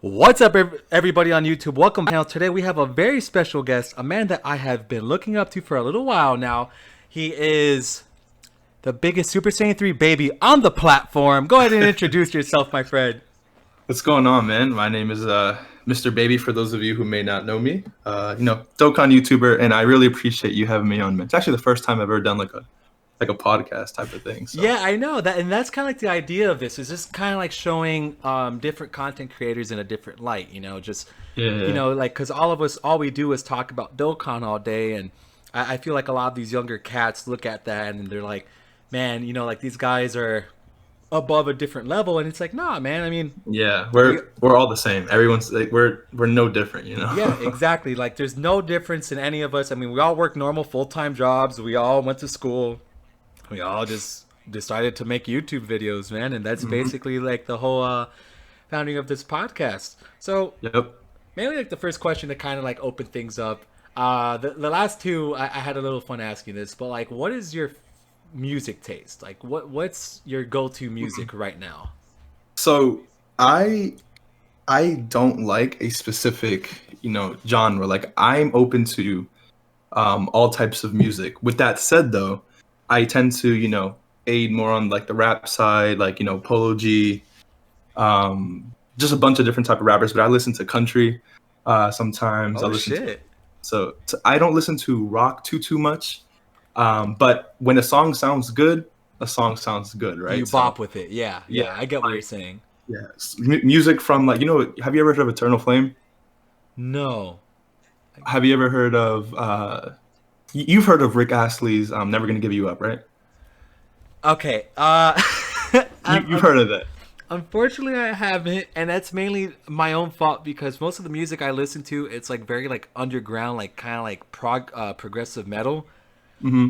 What's up, everybody on YouTube? Welcome. Now, today we have a very special guest, a man that I have been looking up to for a little while now. He is the biggest Super Saiyan 3 baby on the platform. Go ahead and introduce yourself, my friend. What's going on, man? My name is Mr. Baby. For those of you who may not know me, Dokkan YouTuber, and I really appreciate you having me on, man. It's actually the first time I've ever done like a podcast type of thing. So Yeah, I know that, and that's kind of like the idea of this. Is just kind of like showing different content creators in a different light. Just yeah, like because all of us, all we do is talk about Dokkan all day, and I feel like a lot of these younger cats look at that and they're like, man, like these guys are above a different level, and it's like, nah, man. I mean, yeah, we, we're all the same. Everyone's like we're no different, you yeah, know. exactly. Like, there's no difference in any of us. I mean, we all work normal full time jobs. We all went to school. We all just decided to make YouTube videos, man, and that's hmm basically like the whole founding of this podcast. So Yep. mainly like the first question to kind of like open things up. The last two I had a little fun asking this, but like, what is your music taste? Like, what's your go to Mhm. music right now? So I I don't like a specific genre. Like I'm open to all types of music. With that said, though, I tend to aid more on like the rap side, like Polo G, just a bunch of different type of rappers. But I listen to country sometimes. I Oh listen to shit! so I don't listen to rock too much. But when a song sounds good, a song sounds good, You right? So bop with it, yeah, yeah, yeah. I get what you're like saying. yeah, music from like have you ever heard of Eternal Flame? No. Have you ever heard of you've heard of Rick Astley's Never Gonna Give You Up, right? Okay. You've heard of that. Unfortunately, I haven't, and that's mainly my own fault because most of the music I listen to, it's like very like underground, like kind of like progressive metal.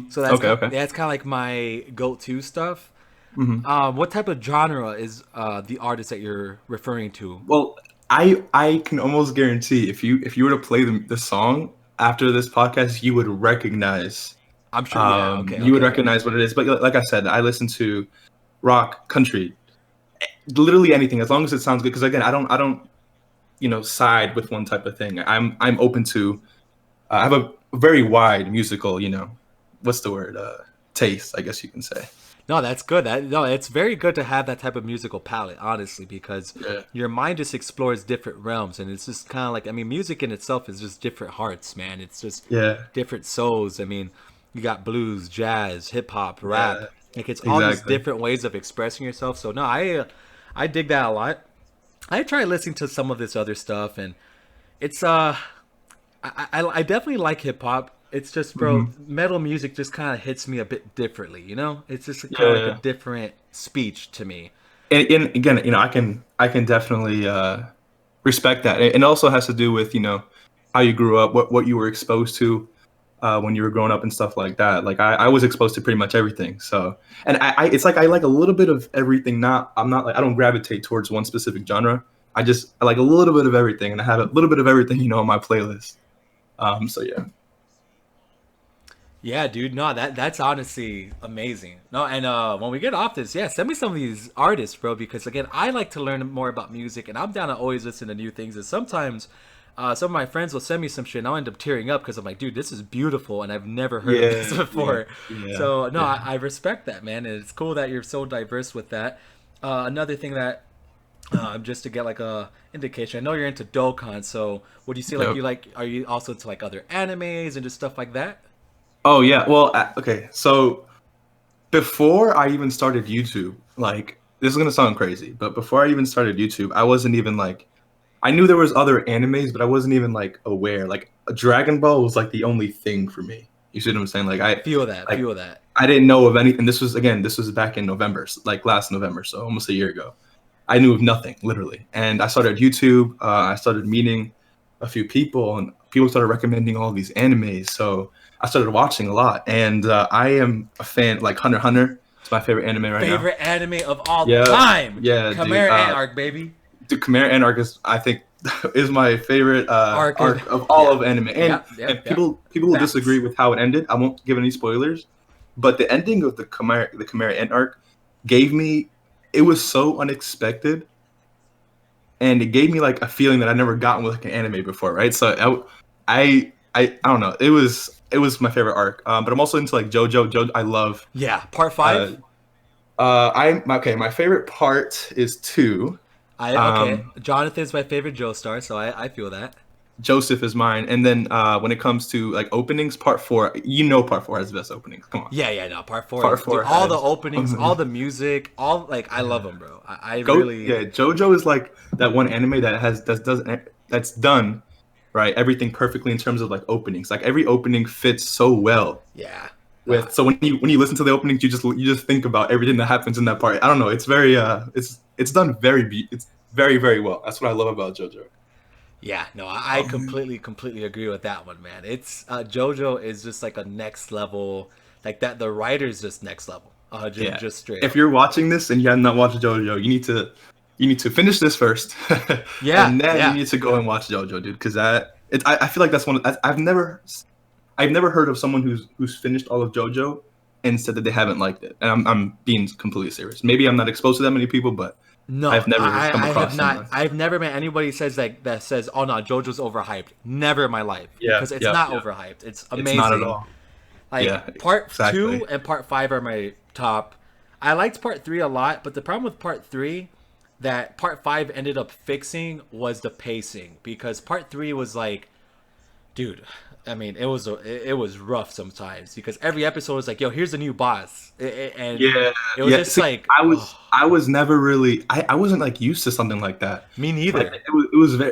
So Okay, okay. that's kind of like my go-to stuff. hmm What type of genre is the artist that you're referring to? Well, I can almost guarantee if you were to play the song after this podcast, I'm sure. Yeah. Okay. you would Okay. recognize what it is. But like I said, I listen to rock, country, literally anything as long as it sounds good. Because again, I don't side with one type of thing. I'm open to. I have a very wide musical what's the word taste, I guess you can say. No, that's good. No, it's very good to have that type of musical palette, honestly, because Yeah, your mind just explores different realms, and it's just kind of like, I mean, music in itself is just different hearts, man. It's just yeah, different souls. I mean, you got blues, jazz, hip hop, rap. yeah, Like, it's all these exactly. different ways of expressing yourself. So no, I dig that a lot. I try listening to some of this other stuff, and it's I definitely like hip hop. It's just, bro, hmm metal music just kind of hits me a bit differently, you know? It's just kind of like a Yeah. different speech to me. And again, I can definitely respect that. It also has to do with how you grew up, what you were exposed to when you were growing up and stuff like that. Like I was exposed to pretty much everything. So and it's like I like a little bit of everything. I'm not like I don't gravitate towards one specific genre. I like a little bit of everything, and I have a little bit of everything on my playlist. So yeah. Yeah, dude. No, that's honestly amazing. No, and when we get off this, yeah, send me some of these artists, bro, because again, I like to learn more about music, and I'm down to always listen to new things. And sometimes some of my friends will send me some shit, and I'll end up tearing up because I'm like, dude, this is beautiful, and I've never heard of this Yeah, yeah, before. yeah, So no, yeah. I respect that, man, and it's cool that you're so diverse with that. Another thing that just to get like a indication, I know you're into Dokkan, so would you say like Yep. you like? Are you also into like other animes and just stuff like that? Oh yeah. Well, okay. So before I even started YouTube, like this is gonna sound crazy, but before I even started YouTube, I wasn't even like I knew there was other animes, but I wasn't even like aware. Like Dragon Ball was like the only thing for me. You see what I'm saying? Feel that, Like feel that. I didn't know of anything. This was back in November, like last November, so almost a year ago. I knew of nothing, literally. And I started YouTube. I started meeting a few people, and people started recommending all these animes. So I started watching a lot, and I am a fan. Like Hunter x Hunter, it's my favorite anime right now. Favorite anime of all Yeah, time, yeah, dude. Chimera Ant Arc, baby. The Chimera Ant arc is, I think, is my favorite Arc is arc of all yeah, of anime. And yep, yep, and yep. people will disagree Facts. with how it ended. I won't give any spoilers, but the ending of the Chimera Ant arc gave me. It was so unexpected, and it gave me like a feeling that I never gotten with like an anime before, right? So I don't know. It was my favorite arc. But I'm also into like JoJo. JoJo I love. Yeah, part Uh, 5. I'm okay. My favorite part is two. I okay. Jonathan's my favorite Joestar, so I feel that. Joseph is mine, and then when it comes to like openings, part four. Part four has the best openings. Come on, Yeah, yeah, no. Part 4 part is dude. four All the has. openings, all the music, all like I love them, bro. I Go really. yeah, JoJo is like that one anime that's done right everything perfectly in terms of like openings. Like every opening fits so well Yeah. Nah. with. So when you listen to the openings, you just think about everything that happens in that part. I don't know. It's very it's done it's very very well. That's what I love about JoJo. Yeah, no, I completely agree with that one, man. It's JoJo is just like a next level, like that. The writer's just next level, Yeah. just straight If up. you're watching this and you have not watched JoJo, you need to finish this first, Yeah, and then you yeah. need to go and watch JoJo, dude. Because I feel like that's one. I've never heard of someone who's finished all of JoJo and said that they haven't liked it. And I'm being completely serious. Maybe I'm not exposed to that many people, but No, I've never come I have across not. someone. I've never met anybody says like that says, "Oh no, JoJo's overhyped." Never in my life Yeah, because it's yeah, not yeah. overhyped. It's It's not at amazing. all. Like Yeah, part exactly. 2 and part 5 are my top. I liked part 3 a lot, but the problem with part 3 that part 5 ended up fixing was the pacing because part 3 was like, dude, I mean, it was rough sometimes because every episode was like, yo, here's a new boss, and Yeah, it was yeah. just See, like, I was oh, I was never really I wasn't like used to something like that. me Like neither.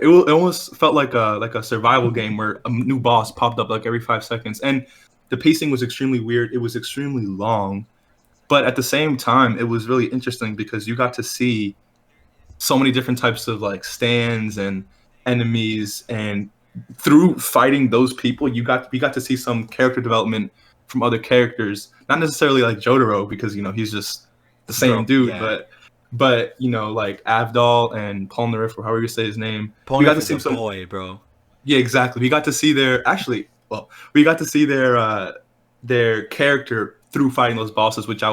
it almost felt like a survival game where a new boss popped up like every 5 seconds, and the pacing was extremely weird. It was extremely long, but at the same time, it was really interesting because you got to see so many different types of like stands and enemies, and through fighting those people we got to see some character development from other characters, not necessarily like Jotaro because he's just the same Bro, dude, yeah, but like Avdol and Polnareff, or however you say his name. We got Polnareff to is see a some. boy, bro. Yeah, exactly. We got to see we got to see their character through fighting those bosses, which I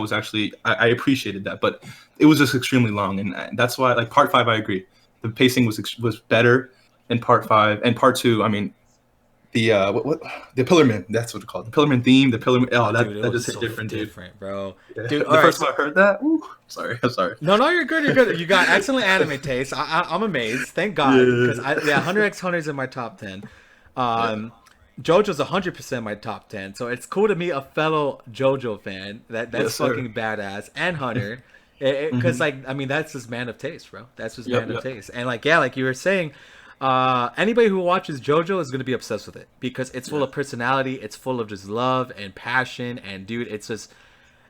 appreciated that, but it was just extremely long, and that's why like part five, I agree, the pacing was better in part five, and part two. I mean, what the Pillarman, that's what it's called, the Pillarman theme, the Pillarman. Oh, Oh, dude, it that was just hit so different, dude. different, bro. Yeah. Dude, all The right, first so time I heard that, sorry, I'm sorry. no, no, you're good. You're good. You got excellent anime taste. I'm amazed. Thank God, because Yeah, yeah, Hunter x Hunter is in my top 10. yeah. Um, JoJo's 100% my top 10. So it's cool to meet a fellow JoJo fan. That's Yes, sir. fucking badass. And Hunter, because Hmm. like I mean that's just man of taste, bro. That's just Yep, man of yep. taste. And like yeah, like you were saying, anybody who watches JoJo is gonna be obsessed with it because it's full Yeah. of personality. It's full of just love and passion. And dude, it's just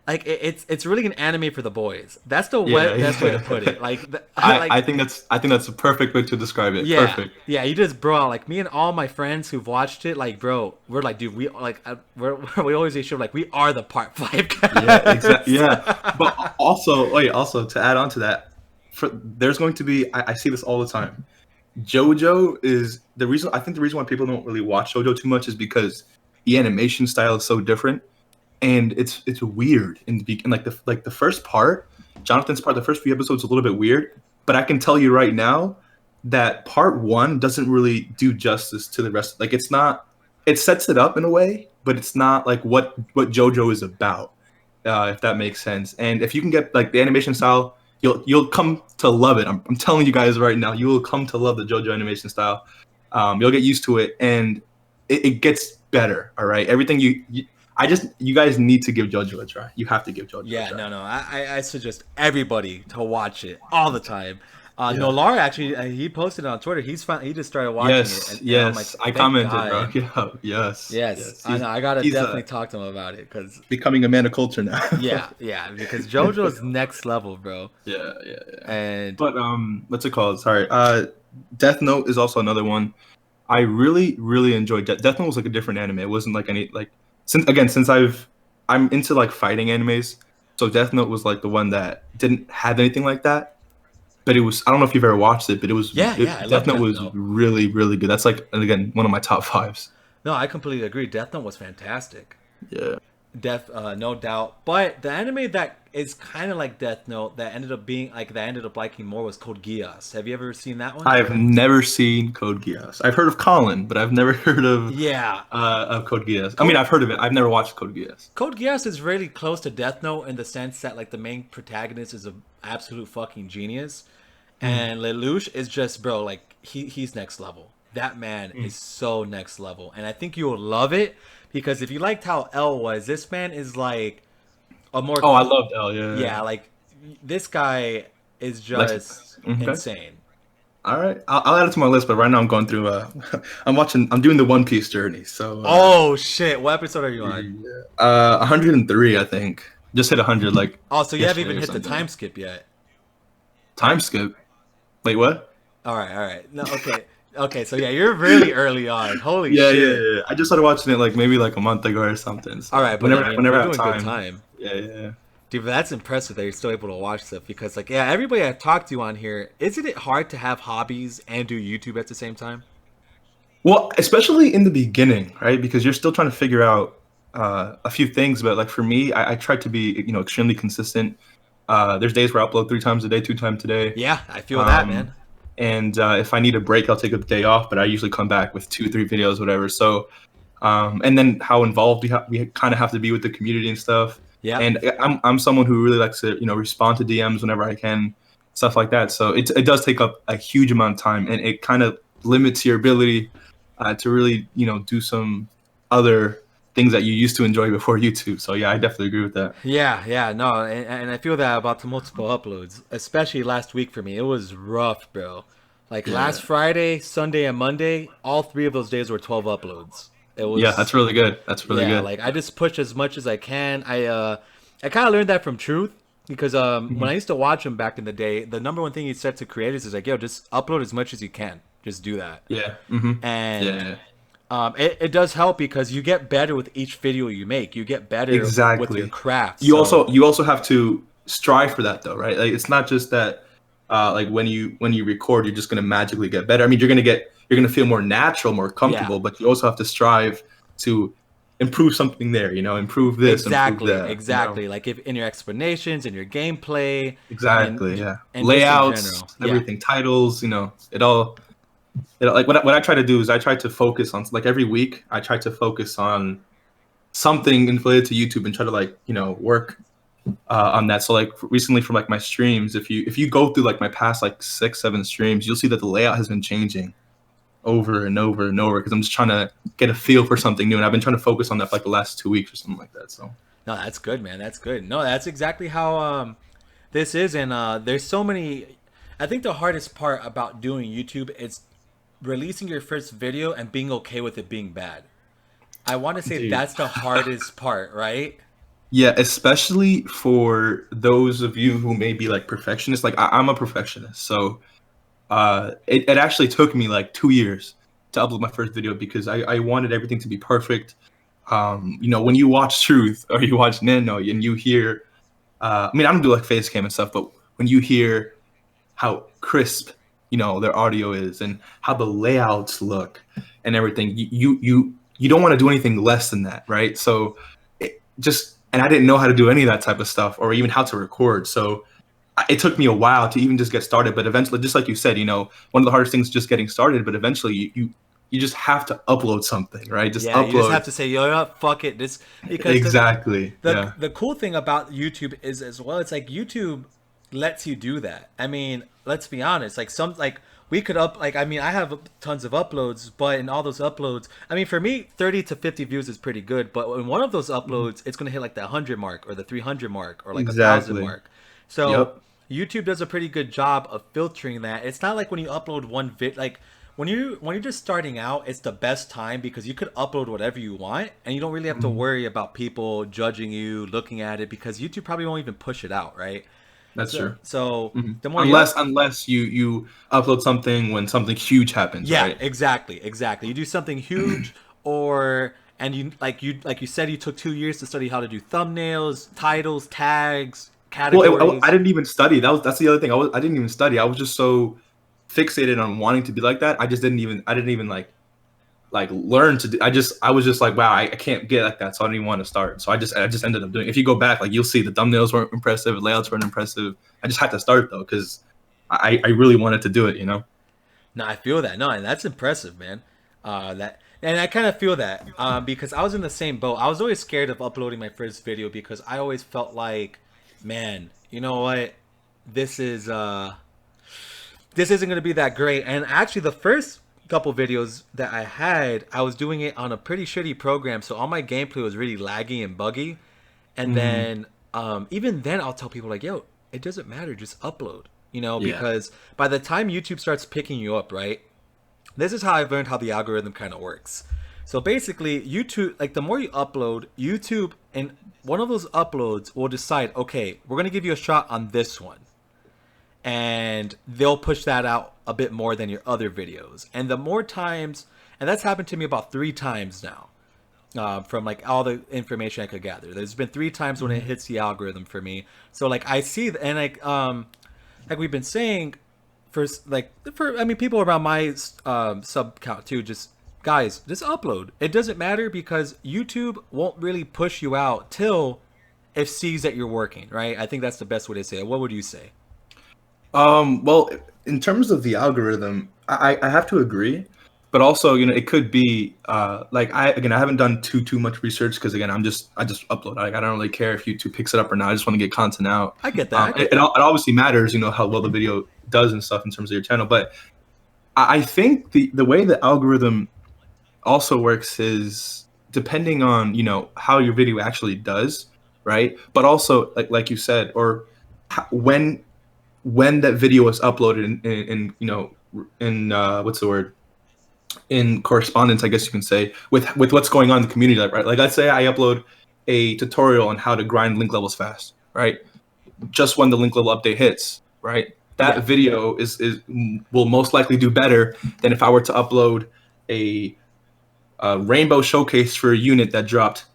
like it's really an anime for the boys. That's the Yeah, best way to put yeah. it. Like I like think that's a perfect way to describe it. yeah, Perfect. yeah. You just bro, like me and all my friends who've watched it, like bro, we're like, dude, we like we always say shit like we are the part 5 Yeah, exactly. guys. Yeah, but also to add on to that, there's going to be I see this all the time. JoJo is the reason. I think the reason why people don't really watch JoJo too much is because the animation style is so different, and it's weird in like the first part, Jonathan's part, the first few episodes, a little bit weird. But I can tell you right now that part one doesn't really do justice to the rest. Like it's not. It sets it up in a way, but it's not like what JoJo is about. If that makes sense. And if you can get like the animation style, you'll come to love it. I'm telling you guys right now, you will come to love the JoJo animation style. You'll get used to it, and it gets better. All right, everything you guys need to give JoJo a try. You have to give JoJo a Yeah, try. no, no. I suggest everybody to watch it all the time. No, Yeah. Laura actually he posted it on Twitter. He just started watching it, Yes, and I'm like, yes. I thank commented, bro. God. Yeah, yes, Yes, yes. I He's know. I gotta he's definitely talk to him about it because becoming a man of culture now. yeah, yeah, because JoJo's next level, bro. Yeah, yeah, yeah. And But what's it called? Sorry. Death Note is also another one. I really, really enjoyed Death Note. Was like a different anime. It wasn't like any like since I'm into like fighting animes, so Death Note was like the one that didn't have anything like that. But it was, I don't know if you've ever watched it, but yeah, yeah, I Death love Note Death was Note. really, really good. That's like, and again, one of my top fives. No, I completely agree. Death Note was fantastic. Yeah. No doubt. But the anime that is kind of like Death Note that ended up being like that I ended up liking more was Code Geass. Have you ever seen that one? I've never seen Code Geass. I've heard of Colin, but I've never heard Yeah, of Code Geass. I mean, Code I've heard of it. I've never watched Code Geass. Code Geass is really close to Death Note in the sense that like the main protagonist is an absolute fucking genius, Mm, and Lelouch is just bro like he's next level. That man mm. is so next level, and I think you will love it because if you liked how L was, this man is like a more Oh, I loved L. Yeah, yeah, yeah yeah. like this guy is Lex. just Okay. insane. All right. I'll add it to my list. But right now, I'm going through. I'm watching. I'm doing the One Piece journey. So. Oh shit! What episode are you on? Yeah. 103, I think. Just hit 100 like Oh, so you haven't yesterday even or hit the something. time skip yet. Time skip. Wait, what? All right. No, okay, okay. So yeah, you're really early on. Holy Yeah, yeah, shit! yeah, yeah. I just started watching it like maybe like a month ago or something. All So right, but I mean, whenever you're I have doing good time. time, Yeah, yeah, yeah. dude. But that's impressive that you're still able to watch stuff because, like, yeah, everybody I've talked to on here, isn't it hard to have hobbies and do YouTube at the same time? Well, especially in the beginning, right? Because you're still trying to figure out a few things. But like for me, I try to be extremely consistent. There's days where I upload 3 times a day, 2 times a day. Yeah, I feel that, Um, man. and if I need a break, I'll take a day off. But I usually come back with 2, 3 videos, whatever. So and then how involved we kind of have to be with the community and stuff. Yep. And I'm someone who really likes to respond to DMs whenever I can, stuff like that. So it does take up a huge amount of time, and it kind of limits your ability to really do some other things that you used to enjoy before YouTube. So yeah, I definitely agree with that. Yeah, no, and I feel that about the multiple uploads, especially last week for me. It was rough, bro. Like last Yeah, Friday, Sunday, and Monday, all three of those days were 12 uploads. It yeah, that's was really good. That's really yeah, good. like I just push as much as I can. I kind of learned that from Truth because when I Mhm. used to watch him back in the day, the number one thing he said to creators is like, "Yo, just upload as much as you can. Just do that." Yeah. Hmm. And Yeah. it does help because you get better with each video you make. You get better with your Exactly. craft. You So also you also have to strive for that though, right? Like it's not just that like when you record, you're just gonna magically get better. I mean, you're gonna feel more natural, more yeah, comfortable, but you also have to strive to improve something there. Improve this, improve exactly, that. exactly. Like if in your explanations, in your gameplay, Exactly. Yeah. and just in Layouts, general. Yeah, everything, titles. It all. Like what I try to do is I try to focus on like every week I try to focus on something related to YouTube and try to like work on that. So like recently from like my streams, if you go through like my past like 6, 7 streams, you'll see that the layout has been changing over and over and over because I'm just trying to get a feel for something new, and I've been trying to focus on that for like the last 2 weeks or something like that. So no, that's good, man. That's good. No, that's exactly how this is, and there's so many. I think the hardest part about doing YouTube is releasing your first video and being okay with it being bad. I want to say dude, that's the hardest part, right? yeah, especially for those of you who may be like perfectionists. Like I'm a perfectionist, so it actually took me like 2 years to upload my first video because I wanted everything to be perfect. When you watch Truth or you watch Nano and you hear, I mean, I don't do like face cam and stuff, but when you hear how crisp, their audio is and how the layouts look and everything, you don't want to do anything less than that, right? So and I didn't know how to do any of that type of stuff or even how to record. So it took me a while to even just get started, but eventually, just like you said, one of the hardest things is just getting started, but eventually you just have to upload something, right? Just Yeah, you just upload. have to say, yo, no, fuck it. This because Exactly. Yeah. the cool thing about YouTube is as well, it's like YouTube lets you do that. I mean, let's be honest. Like we could up like I mean, I have tons of uploads, but in all those uploads, I mean, for me, 30 to 50 views is pretty good. But in one of those Mhm. uploads, it's gonna hit like the 100 mark or the 300 mark or like 1,000 Exactly. mark. So Yep. YouTube does a pretty good job of filtering that. It's not like when you upload one like when you're just starting out, it's the best time because you could upload whatever you want and you don't really have to Mhm. worry about people judging you, looking at it because YouTube probably won't even push it out, right? That's So true. so Hmm. the more you Unless you upload something when something huge happens, yeah, right? exactly. You do something huge or and you said you took 2 years to study how to do thumbnails, titles, tags, Well, I categories. didn't even study. That's the other thing. I didn't even study. I was just so fixated on wanting to be like that. I didn't even like like learn to do. I was just like, wow, I can't get like that, so I didn't want to start. So I just ended up doing. If you go back, like you'll see the thumbnails weren't impressive, layouts weren't impressive. I just had to start though because I really wanted to do it, you know. No, I feel that. No, and that's impressive, man. That and I kind of feel that because I was in the same boat. I was always scared of uploading my first video because I always felt like, man, you know what? This is this isn't gonna be that great. And actually, the first couple videos that I had, I was doing it on a pretty shitty program, so all my gameplay was really laggy and buggy. And Hmm. then even then, I'll tell people like, "Yo, it doesn't matter, just upload." You know, Yeah. because by the time YouTube starts picking you up, right? This is how I've learned how the algorithm kind of works. So basically, YouTube, like the more you upload, YouTube and one of those uploads will decide, okay, we're gonna give you a shot on this one, and they'll push that out a bit more than your other videos. And the more times, and that's happened to me about 3 times now, from like all the information I could gather. There's been 3 times when it hits the algorithm for me. So like I see, and like we've been saying, for I mean people around my sub count too, just guys, just upload. It doesn't matter because YouTube won't really push you out till it sees that you're working, right? I think that's the best way to say it. What would you say? Well, in terms of the algorithm, I have to agree, but also, you know, it could be like I haven't done too much research because again, I just upload. Like, I don't really care if YouTube picks it up or not. I just want to get content out. I get that. I It, get it that. it obviously matters, you know, how well the video does and stuff in terms of your channel. But I think the way the algorithm also works is depending on, you know, how your video actually does, right? But also like you said, or when that video was uploaded in you know in what's the word, in correspondence, I guess you can say, with what's going on in the community, like, right? Like let's say I upload a tutorial on how to grind link levels fast, right? Just when the link level update hits, right? That Yeah. video is will most likely do better than if I were to upload a, rainbow showcase for a unit that dropped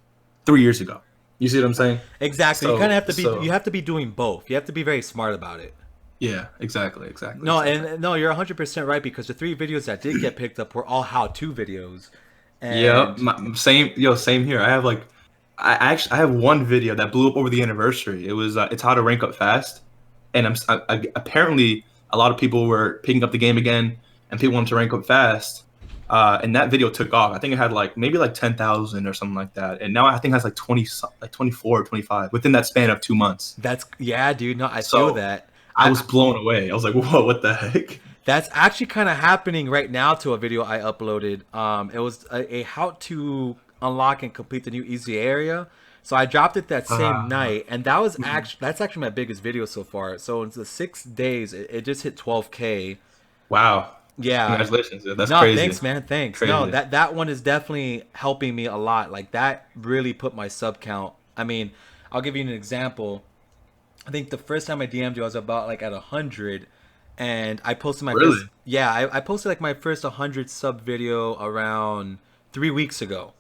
3 years ago. You see what I'm saying? Exactly. You kind of So have to be. You so have to be doing both. You have to be very smart about it. yeah, exactly. No, and no, you're 100% right because the 3 videos that did get picked up were all how-to videos, Yeah, and same here. I have like, I have one video that blew up over the anniversary. It was it's how to rank up fast, and apparently a lot of people were picking up the game again, and people wanted to rank up fast. And that video took off. I think it had like maybe like 10,000 or something like that, and now I think it has like 20, like 24 or 25 within that span of 2 months. that's yeah, dude. No, I feel So that. I was blown away. I was like, whoa, what the heck? That's actually kind of happening right now to a video I uploaded. It was a how to unlock and complete the new easy area. So I dropped it that same Uh, night, and that was actually that's actually my biggest video so far. So in the 6 days, it just hit 12K. wow. Yeah. Congratulations, dude. That's No, crazy. thanks, man. Thanks. No, Crazy. that one is definitely helping me a lot. Like that really put my sub count. I mean, I'll give you an example. I think the first time I DM'd you, I was about like at 100, and I posted my Really? first. Yeah, I posted like my first 100 sub video around 3 weeks ago.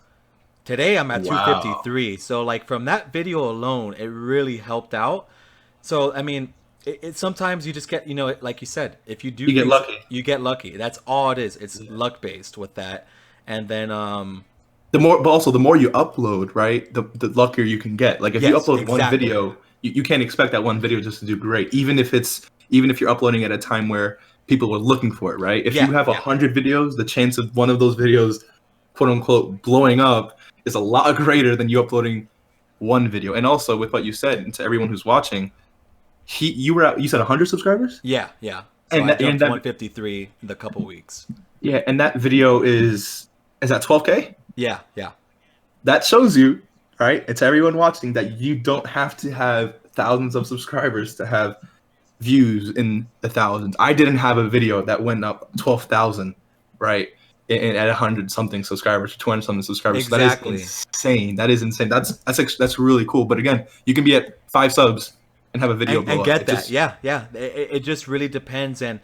Today I'm at Wow. 253. So like from that video alone, it really helped out. So I mean, it sometimes you just get, like you said, if you do You get things, lucky. you get lucky. That's all it is. It's Yeah. luck based with that. And then The more, but also the more you upload, right? The luckier you can get. Like if you yes, upload one exactly. video, you can't expect that one video just to do great, even if you're uploading at a time where people are looking for it, right? If you Yeah, have 100 videos, the chance of one of those videos, quote unquote, blowing up is a lot greater than you uploading one video. And also with what you said, and to everyone who's watching, you said 100 subscribers, yeah. So and I that, jumped and to that 153 in the couple weeks. yeah, and that video is at 12K. Yeah. That shows you, right? It's everyone watching that you don't have to have thousands of subscribers to have views in the thousands. I didn't have a video that went up 12,000, right? At 100 something subscribers, 200 something subscribers. So that is Exactly. insane. That is insane. That's really cool. But again, you can be at 5 subs and have a video And blow up. get It that. just Yeah. It just really depends, and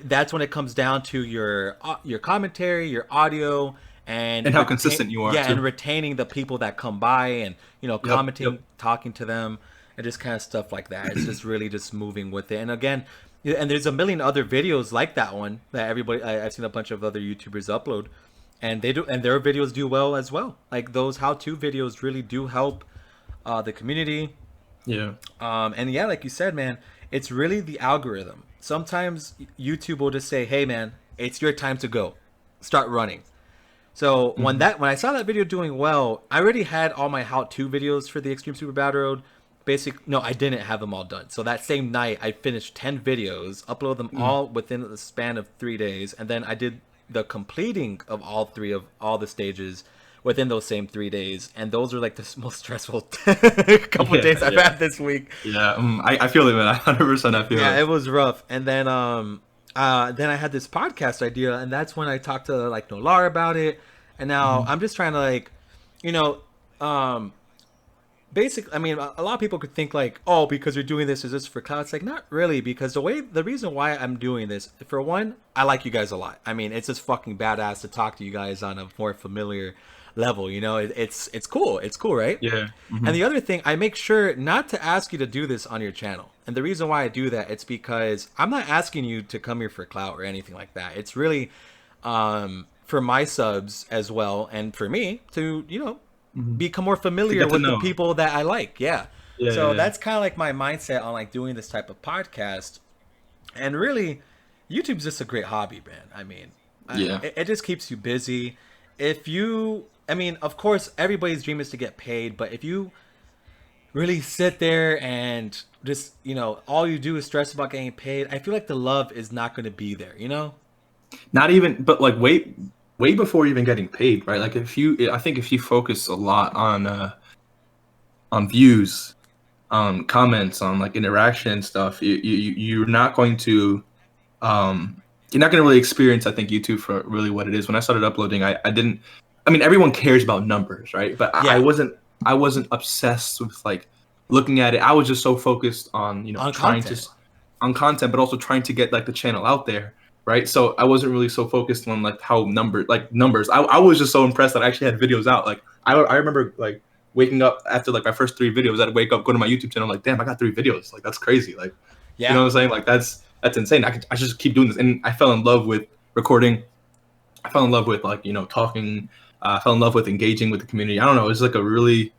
that's when it comes down to your commentary, your audio, and and how consistent you are and too. retaining the people that come by, and Yep. commenting, talking to them, and just kind of stuff like that. It's just really just moving with it. And again, and there's a million other videos like that one that I've seen a bunch of other YouTubers upload. and they do, and their videos do well as well. Like those how-to videos really do help the community. Yeah. And yeah, like you said, man, it's really the algorithm. Sometimes YouTube will just say, "Hey, man, it's your time to go, start running." So Hmm. when I saw that video doing well, I already had all my how-to videos for the Extreme Super Battle Road. No, I didn't have them all done. So that same night, I finished 10 videos, uploaded them all within the span of 3 days, and then I did the completing of all three of all the stages within those same 3 days. And those are like the most stressful couple of Yeah, days I've yeah, had this week. yeah. I feel it, man. 100% I feel Yeah, it. it was rough. And then I had this podcast idea, and that's when I talked to like Nolar about it. And now Hmm. I'm just trying to like, you know, um, basic. I mean, a lot of people could think like, oh, because you're doing this, is this for clout? It's like not really, because the reason why I'm doing this, for one, I like you guys a lot. I mean, it's just fucking badass to talk to you guys on a more familiar level. It's cool. It's cool, right? Yeah. And Hmm. the other thing, I make sure not to ask you to do this on your channel. And the reason why I do that, it's because I'm not asking you to come here for clout or anything like that. It's really for my subs as well, and for me to, Hmm. become more To familiar get to with the know. people that I like. Yeah. Yeah, So yeah, that's kind of like my mindset on like doing this type of podcast. And really, YouTube's just a great hobby, man. I mean, yeah. it just keeps you busy. I mean, of course, everybody's dream is to get paid, but if you really sit there and just, all you do is stress about getting paid, I feel like the love is not going to be there, you know? Not even, but like way before even getting paid, right? Like I think if you focus a lot on views, on comments, on like interaction and stuff, you're not going to you're not going to really experience, I think, YouTube for really what it is. When I started uploading, I didn't. I mean, everyone cares about numbers, right? But Yeah, I wasn't obsessed with like looking at it. I was just so focused on on trying to content. on content, but also trying to get like the channel out there, right? So I wasn't really so focused on like how numbers. I was just so impressed that I actually had videos out. Like I remember like waking up after like my first 3 videos. I'd wake up, go to my YouTube channel, like, damn, I got 3 videos. Like that's crazy. Like, you know Yeah. what I'm saying? Like that's insane. I just keep doing this, and I fell in love with recording. I fell in love with like talking. I fell in love with engaging with the community. I don't know. It's like a really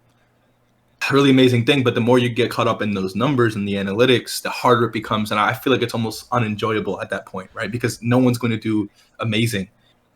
amazing thing. But the more you get caught up in those numbers and the analytics, the harder it becomes. And I feel like it's almost unenjoyable at that point, right? Because no one's going to do amazing.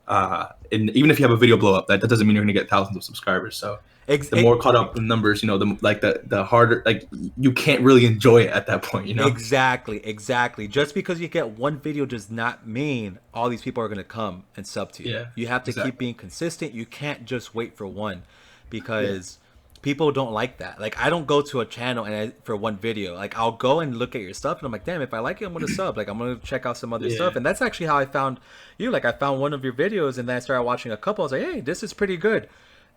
And even if you have a video blow up, that doesn't mean you're going to get thousands of subscribers. So Ex- the e- more caught up in numbers, the harder, like you can't really enjoy it at that point. Exactly, exactly. Just because you get one video does not mean all these people are going to come and sub to you. Yeah, You have to keep exactly. being consistent. You can't just wait for one, Yeah, because people don't like that. Like I don't go to a channel for one video. Like I'll go and look at your stuff and I'm like, "Damn, if I like it, I'm going to sub. Like I'm going to check out some other stuff." yeah. And that's actually how I found you. Like I found one of your videos and then I started watching a couple. I was like, "Hey, this is pretty good."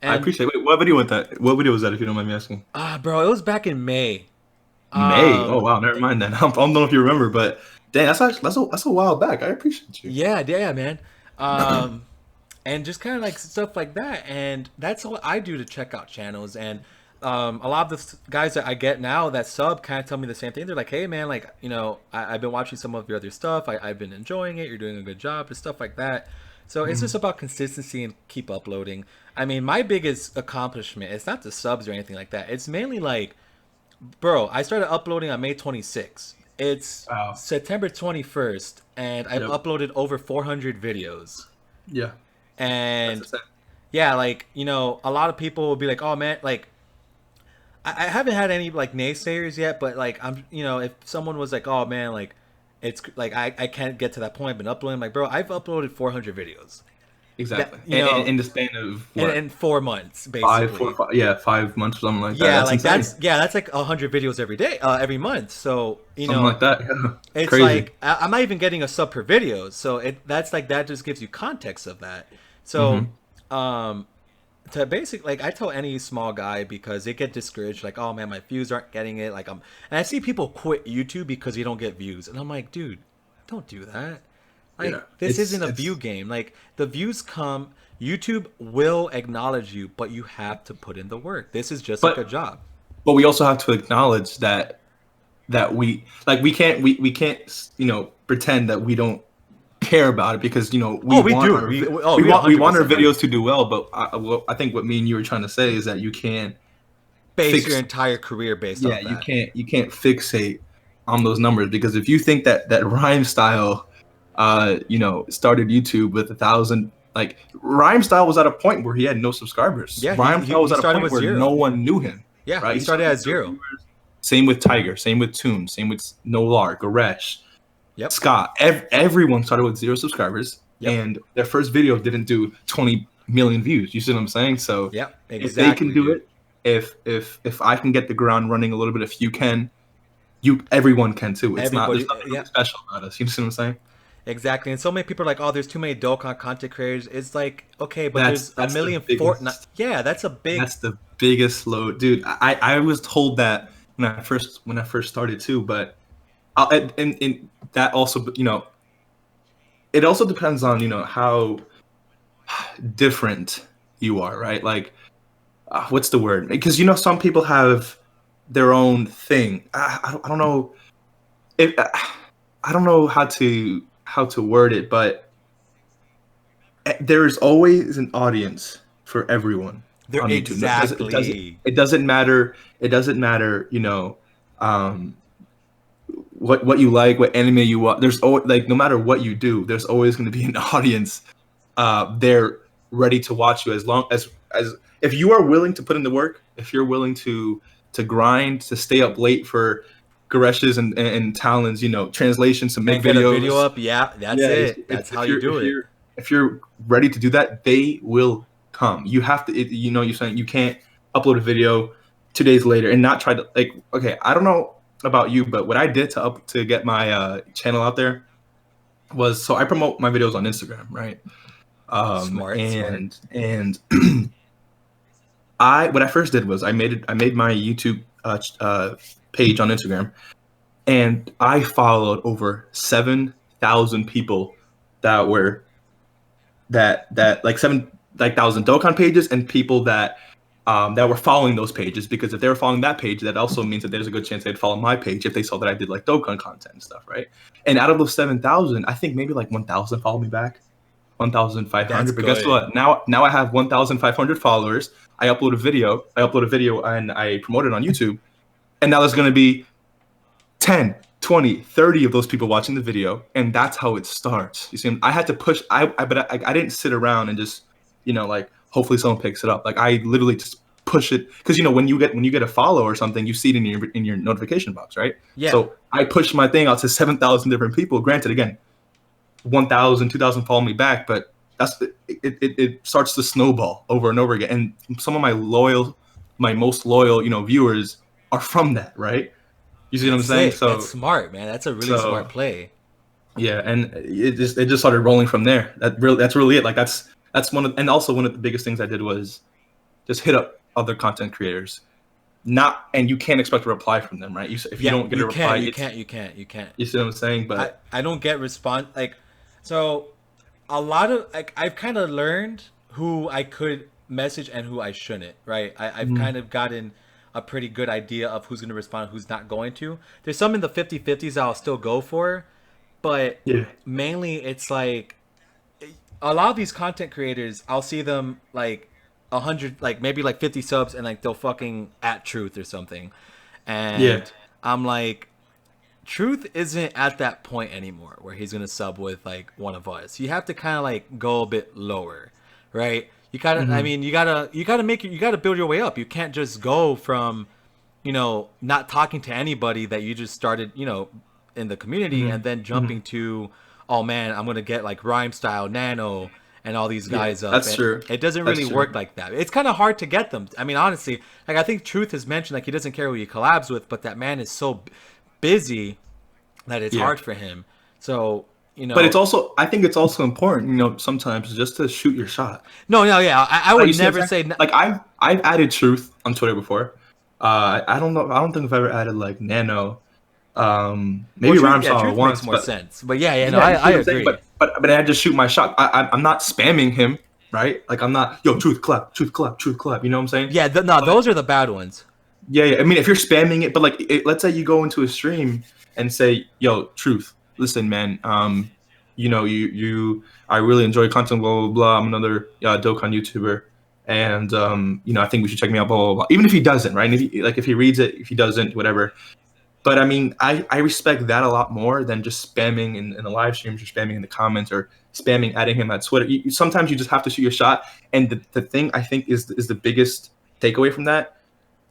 I And appreciate. Wait, what video was that? What video was that? If you don't mind me asking. bro, it was back in May. May. Oh Um wow, never mind then. I don't know if you remember, but dang, that's a while back. I appreciate you. yeah, yeah, man. Um and just kind of like stuff like that, and that's what I do to check out channels. And a lot of the guys that I get now that sub kind of tell me the same thing. They're like, "Hey man, like, I've been watching some of your other stuff. I've been enjoying it. You're doing a good job," and stuff like that. So it's just Mhm. about consistency and keep uploading. I mean, my biggest accomplishment, it's not the subs or anything like that. It's mainly like, bro, I started uploading on May 26th. It's Wow. September 21st, and I've Yep. uploaded over 400 videos. Yeah. That's And insane. yeah, like, a lot of people will be like, "Oh man, like I haven't had any like naysayers yet, but like if someone was like, "Oh man, like it's like I can't get to that point, I've been uploading," I'm like, bro, I've uploaded 400 videos. That Exactly. And in the span of what, in 4 months five, four, basically. five, yeah, 5 months or something like that. Yeah, That's like insane. that's like 100 videos every day, every month. So Something like that. Yeah. it's Crazy. like I'm not even getting a sub per video, so that's like that just gives you context of that. So Hmm. um to basic like I tell any small guy, because they get discouraged, like, "Oh man, my views aren't getting it," like and I see people quit YouTube because you don't get views, and I'm like, dude, don't do that. Like Yeah. this It's isn't a view it's game. Like the views come, YouTube will acknowledge you, but you have to put in the work. This is just like a but job. but we also have to acknowledge that we can't pretend that we don't care about it because Oh, we we want do. our We we want our 100% do. videos to do well. But I think what me and you were trying to say is that you can't Base your fix. entire career based Yeah, off that. you can't fixate on those numbers because if you think that rhyme style, started YouTube with 1,000. Like rhyme style was at a point where he had no subscribers. Yeah, Rhyme style was he at a started point with where no zero. one knew him. Yeah, Right? he He started started at with zero zero. viewers. Same with Tiger. Same with Toon. Same with Nolar, Goresh, Yep. Scott. Everyone started with zero subscribers, Yep. and their first video didn't do 20 million views. You see what I'm saying? So Yep. if they can Exactly, do dude. it, if I can get the ground running a little bit, if you can, everyone can too. It's not Everybody. there's nothing really Yeah. special about us. You see what I'm saying? Exactly. And so many people are like, oh, there's too many Dokkan content creators. It's like, okay, but That's there's a that's the million Fortnite. biggest Yeah, that's a big. that's the biggest load, dude. I was told that when I first started too, but and that also it also depends on how different you are, right? Like what's the word? Because some people have their own thing. I don't know if I don't know how to word it, but there is always an audience for everyone They're on YouTube. exactly. It doesn't matter. It doesn't matter. Um, what you like, what anime you want. There's always like no matter what you do, there's always going to be an audience there ready to watch you as long as if you are willing to put in the work, if you're willing to grind, to stay up late for Garesh's and Talon's, translations to make And get a video videos. up. Yeah, that's Yeah, it. That's how if you you're do if it. you're if you're ready to do that, they will come. You have to. You're saying you can't upload a video 2 days later and not try to like. Okay, I don't know about you, but what I did to get my channel out there was so I promote my videos on Instagram, right? Smart, smart. And what I first did was I made my YouTube page on Instagram, and I followed over 7,000 people that were that like seven like thousand Dokkan pages and people that were following those pages because if they were following that page, that also means that there's a good chance they'd follow my page if they saw that I did like Dokkan content and stuff, right? And out of those 7,000, I think maybe like 1,000 followed me back, That's 1,500. But guess good. what? Now I have 1,500 followers. I upload a video, and I promote it on YouTube. And now there's going to be 10, 20, 30 of those people watching the video, and that's how it starts. You see, I had to push. I didn't sit around and just like hopefully someone picks it up. Like I literally just push it because when you get a follow or something, you see it in your notification box, right? Yeah. So I pushed my thing out to 7,000 different people. Granted, again, 1,000, 2,000 follow me back, but it starts to snowball over and over again. And some of my most loyal, viewers are from that, right? You see what I'm That's saying? it. That's smart, man. That's a really smart So play. yeah, and it just started rolling from there. That's really it. Like that's and also one of the biggest things I did was just hit up other content creators. Not and you can't expect a reply from them, right? If you Yeah, don't get a reply, you can't. you see what I'm saying? But I don't get response like so a lot of like I've kind of learned who I could message and who I shouldn't, right? I've mm, kind of gotten a pretty good idea of who's going to respond, who's not going to. There's some in the 50-50s I'll still go for, but yeah, mainly it's like a lot of these content creators, I'll see them like 100, like maybe like 50 subs, and like they'll fucking at Truth or something, yeah, and I'm like, Truth isn't at that point anymore where he's gonna sub with like one of us. You have to kind of like go a bit lower, right? You gotta, I hmm mean, you gotta build your way up. You can't just go from, not talking to anybody that you just started, in the community, hmm and then hmm jumping to, oh man, I'm gonna get like Rhyme Style, Nano, and all these yeah. guys up. That's And true. it doesn't That's really work true. like that. It's kind of hard to get them. I mean, honestly, like I think Truth has mentioned like he doesn't care who he collabs with, but that man is so busy that it's Yeah. hard for him. So, But I think it's also important, sometimes just to shoot your shot. no, no, yeah, I Like you would see what never I'm saying? say. Like I've added Truth on Twitter before. I don't know. I don't think I've ever added like Nano. Well, Maybe truth, Rhyme yeah, Star truth makes once, more but sense. But yeah, yeah, no, yeah, you see I what I'm saying. agree. But I just shoot my shot. I'm not spamming him, right? Like I'm not yo Truth clap, Truth clap, Truth clap. You know what I'm saying? Yeah, no, But those are the bad ones. yeah, yeah. I mean, if you're spamming it, but let's say you go into a stream and say, "Yo, Truth, listen, man. I really enjoy content, blah blah blah. I'm another Dokkan YouTuber, and I think we should check me out, blah blah blah. Even if he doesn't, right? And if he reads it, if he doesn't, whatever. But I mean, I respect that a lot more than just spamming in the live streams or spamming in the comments or spamming adding him at Twitter. Sometimes you just have to shoot your shot. And the thing I think is the biggest takeaway from that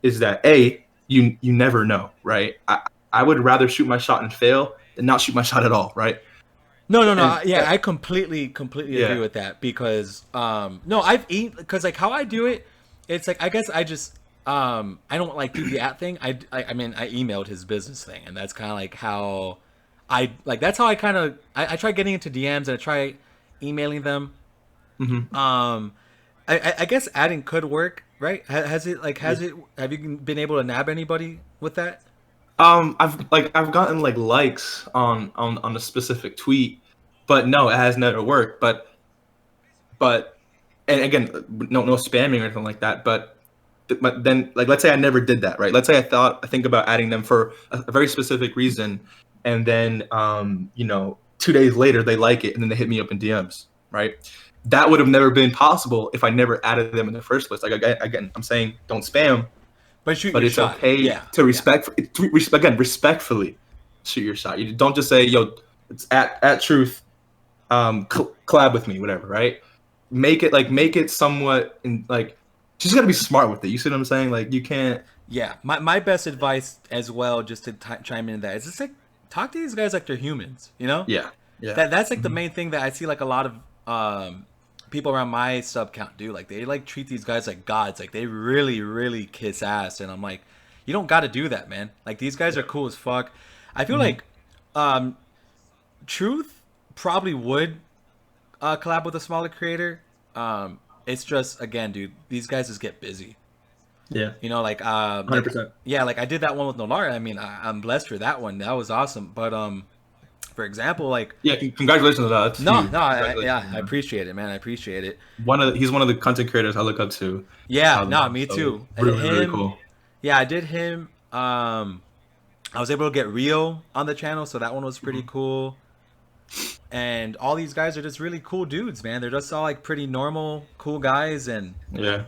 is that you never know, right? I would rather shoot my shot and fail than not shoot my shot at all, right? No, no, no. And Yeah, I completely agree yeah, with that because no, I've eaten because like how I do it, it's like I guess I just I don't like do the at thing. I mean I emailed his business thing and that's kind of like how I like that's how I kind of I try getting into DMs and I try emailing them. hmm Um, I guess adding could work, right? Has it have you been able to nab anybody with that? I've gotten like likes on a specific tweet, but no, it has never worked. But and again, no spamming or anything like that. But then like let's say I never did that, right? Let's say I think about adding them for a very specific reason, and then 2 days later they like it and then they hit me up in DMs, right? That would have never been possible if I never added them in the first place. Like again, I'm saying don't spam, But shoot but your it's shot. okay Yeah, to yeah. respectfully shoot your shot. You don't just say, "Yo, it's at truth, collab with me," whatever, right? Make it somewhat in like. You just gotta be smart with it. You see what I'm saying? Like you can't. Yeah, my best advice as well, just to chime in that, is just like talk to these guys like they're humans. You know, Yeah, yeah, that's like the main thing that I see like a lot of people around my sub count do. Like they like treat these guys like gods. Like they really kiss ass, and I'm like, you don't got to do that, man. Like these guys are cool as fuck. I feel hmm like um, Truth probably would collab with a smaller creator. It's just again, dude, these guys just get busy. yeah, You know, hundred percent. yeah, like I did that one with Nolar. I mean, I'm blessed for that one. That was awesome. But for example, like Yeah, congratulations on that. That's no, huge. no, Congratulations yeah, on I that. appreciate it, man. I appreciate it. He's one of the content creators I look up to. Yeah, no, me So too. really, really Him, cool. yeah, I did him. I was able to get Rio on the channel, so that one was pretty Mhm. cool. And all these guys are just really cool dudes, man. They're just all like pretty normal, cool guys, and Yeah,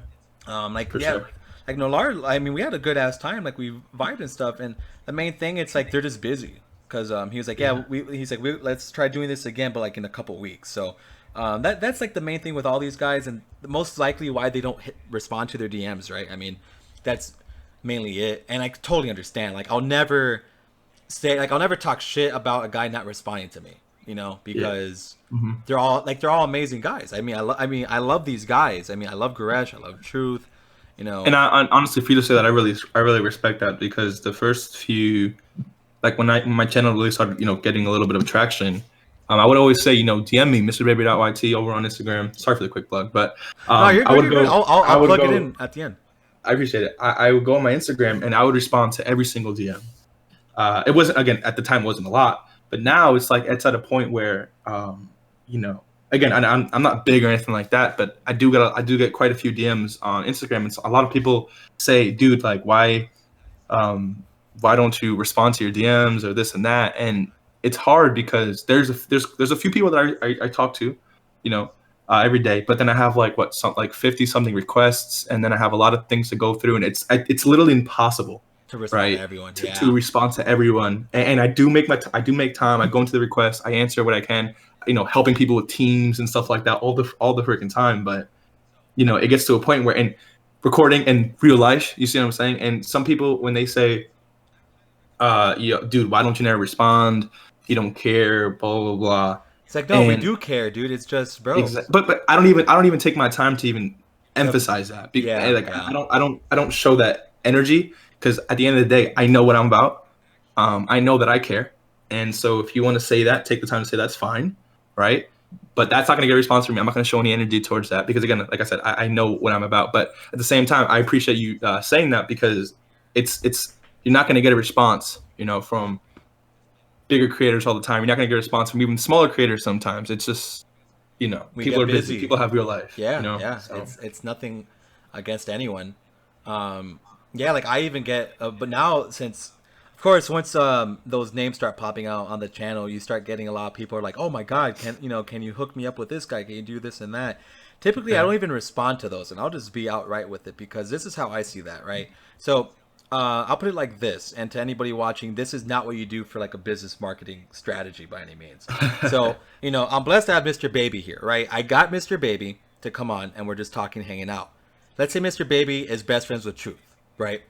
like for yeah, sure. like Nolar. I mean, we had a good ass time. Like we vibed and stuff. And the main thing, it's like they're just busy. Cause he was like, Yeah. yeah, he's like, let's try doing this again, but like in a couple weeks. So that's like the main thing with all these guys, and most likely why they don't respond to their DMs, right? I mean, that's mainly it. And I totally understand. Like I'll never talk shit about a guy not responding to me, you know, Yeah. because hmm they're all amazing guys. I mean, I love these guys. I mean, I love Goresh, I love Truth, you know. And honestly, for you to say that, I really respect that because the first few, like when my channel really started, getting a little bit of traction, I would always say, DM me, MrBaby.yt over on Instagram. Sorry for the quick plug, but No, you're I good. would You're good. go, I I'll would plug it go, in at the end. I appreciate it. I would go on my Instagram and I would respond to every single DM. It wasn't again at the time it wasn't a lot, but now it's like it's at a point where you know again I'm not big or anything like that, but I do get quite a few DMs on Instagram, and so a lot of people say, dude, like why don't you respond to your DMs or this and that, and it's hard because there's a few people that I talk to, you know. Every day, but then I have like 50 something requests, and then I have a lot of things to go through, and it's literally impossible, To respond to right, everyone. to Yeah. respond to everyone. And I do make time. I go into the request. I answer what I can. Helping people with teams and stuff like that all the freaking time. But it gets to a point where in recording in real life, you see what I'm saying. And some people when they say, dude, why don't you never respond? You don't care, blah blah blah. It's like, no, we And do care, dude. It's just, bro. but I don't even take my time to even To, emphasize that. yeah, Like yeah. I don't show that energy because at the end of the day, I know what I'm about. I know that I care, and so if you want to say that, take the time to say that's fine, right? But that's not going to get a response from me. I'm not going to show any energy towards that because again, like I said, I know what I'm about. But at the same time, I appreciate you saying that because it's you're not going to get a response, from bigger creators all the time. You're not going to get a response from even smaller creators sometimes. It's just, We people get are busy. busy. People have real life, Yeah, yeah. So It's nothing against anyone. Um, yeah, like I even get, but now since Of course, once those names start popping out on the channel, you start getting a lot of people are like, "Oh my God, can you hook me up with this guy? Can you do this and that?" Typically, I Yeah. don't even respond to those, and I'll just be outright with it because this is how I see that, right? So, I'll put it like this, and to anybody watching, this is not what you do for like a business marketing strategy by any means. So, I'm blessed to have Mr. Baby here, right? I got Mr. Baby to come on, and we're just talking, hanging out. Let's say Mr. Baby is best friends with Truth, right?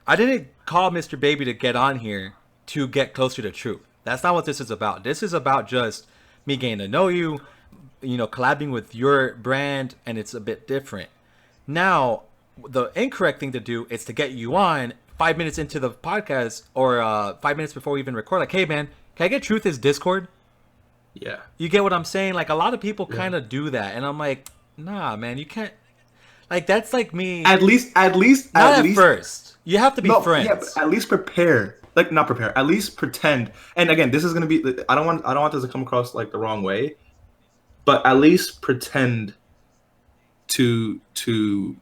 I didn't call Mr. Baby to get on here to get closer to truth. That's not what this is about. This is about just me getting to know you, collabing with your brand, and it's a bit different. Now, the incorrect thing to do is to get you on 5 minutes into the podcast or 5 minutes before we even record. Like, hey, man, can I get Truth his Discord? Yeah. You get what I'm saying? Like, a lot of people Yeah. kind of do that. And I'm like, nah, man, you can't. Like, that's like me. At Not at least, first. You have to be no, friends. yeah, but at least prepare. Like not prepare. At least pretend. And again, this is gonna be. I don't want this to come across like the wrong way. But at least pretend to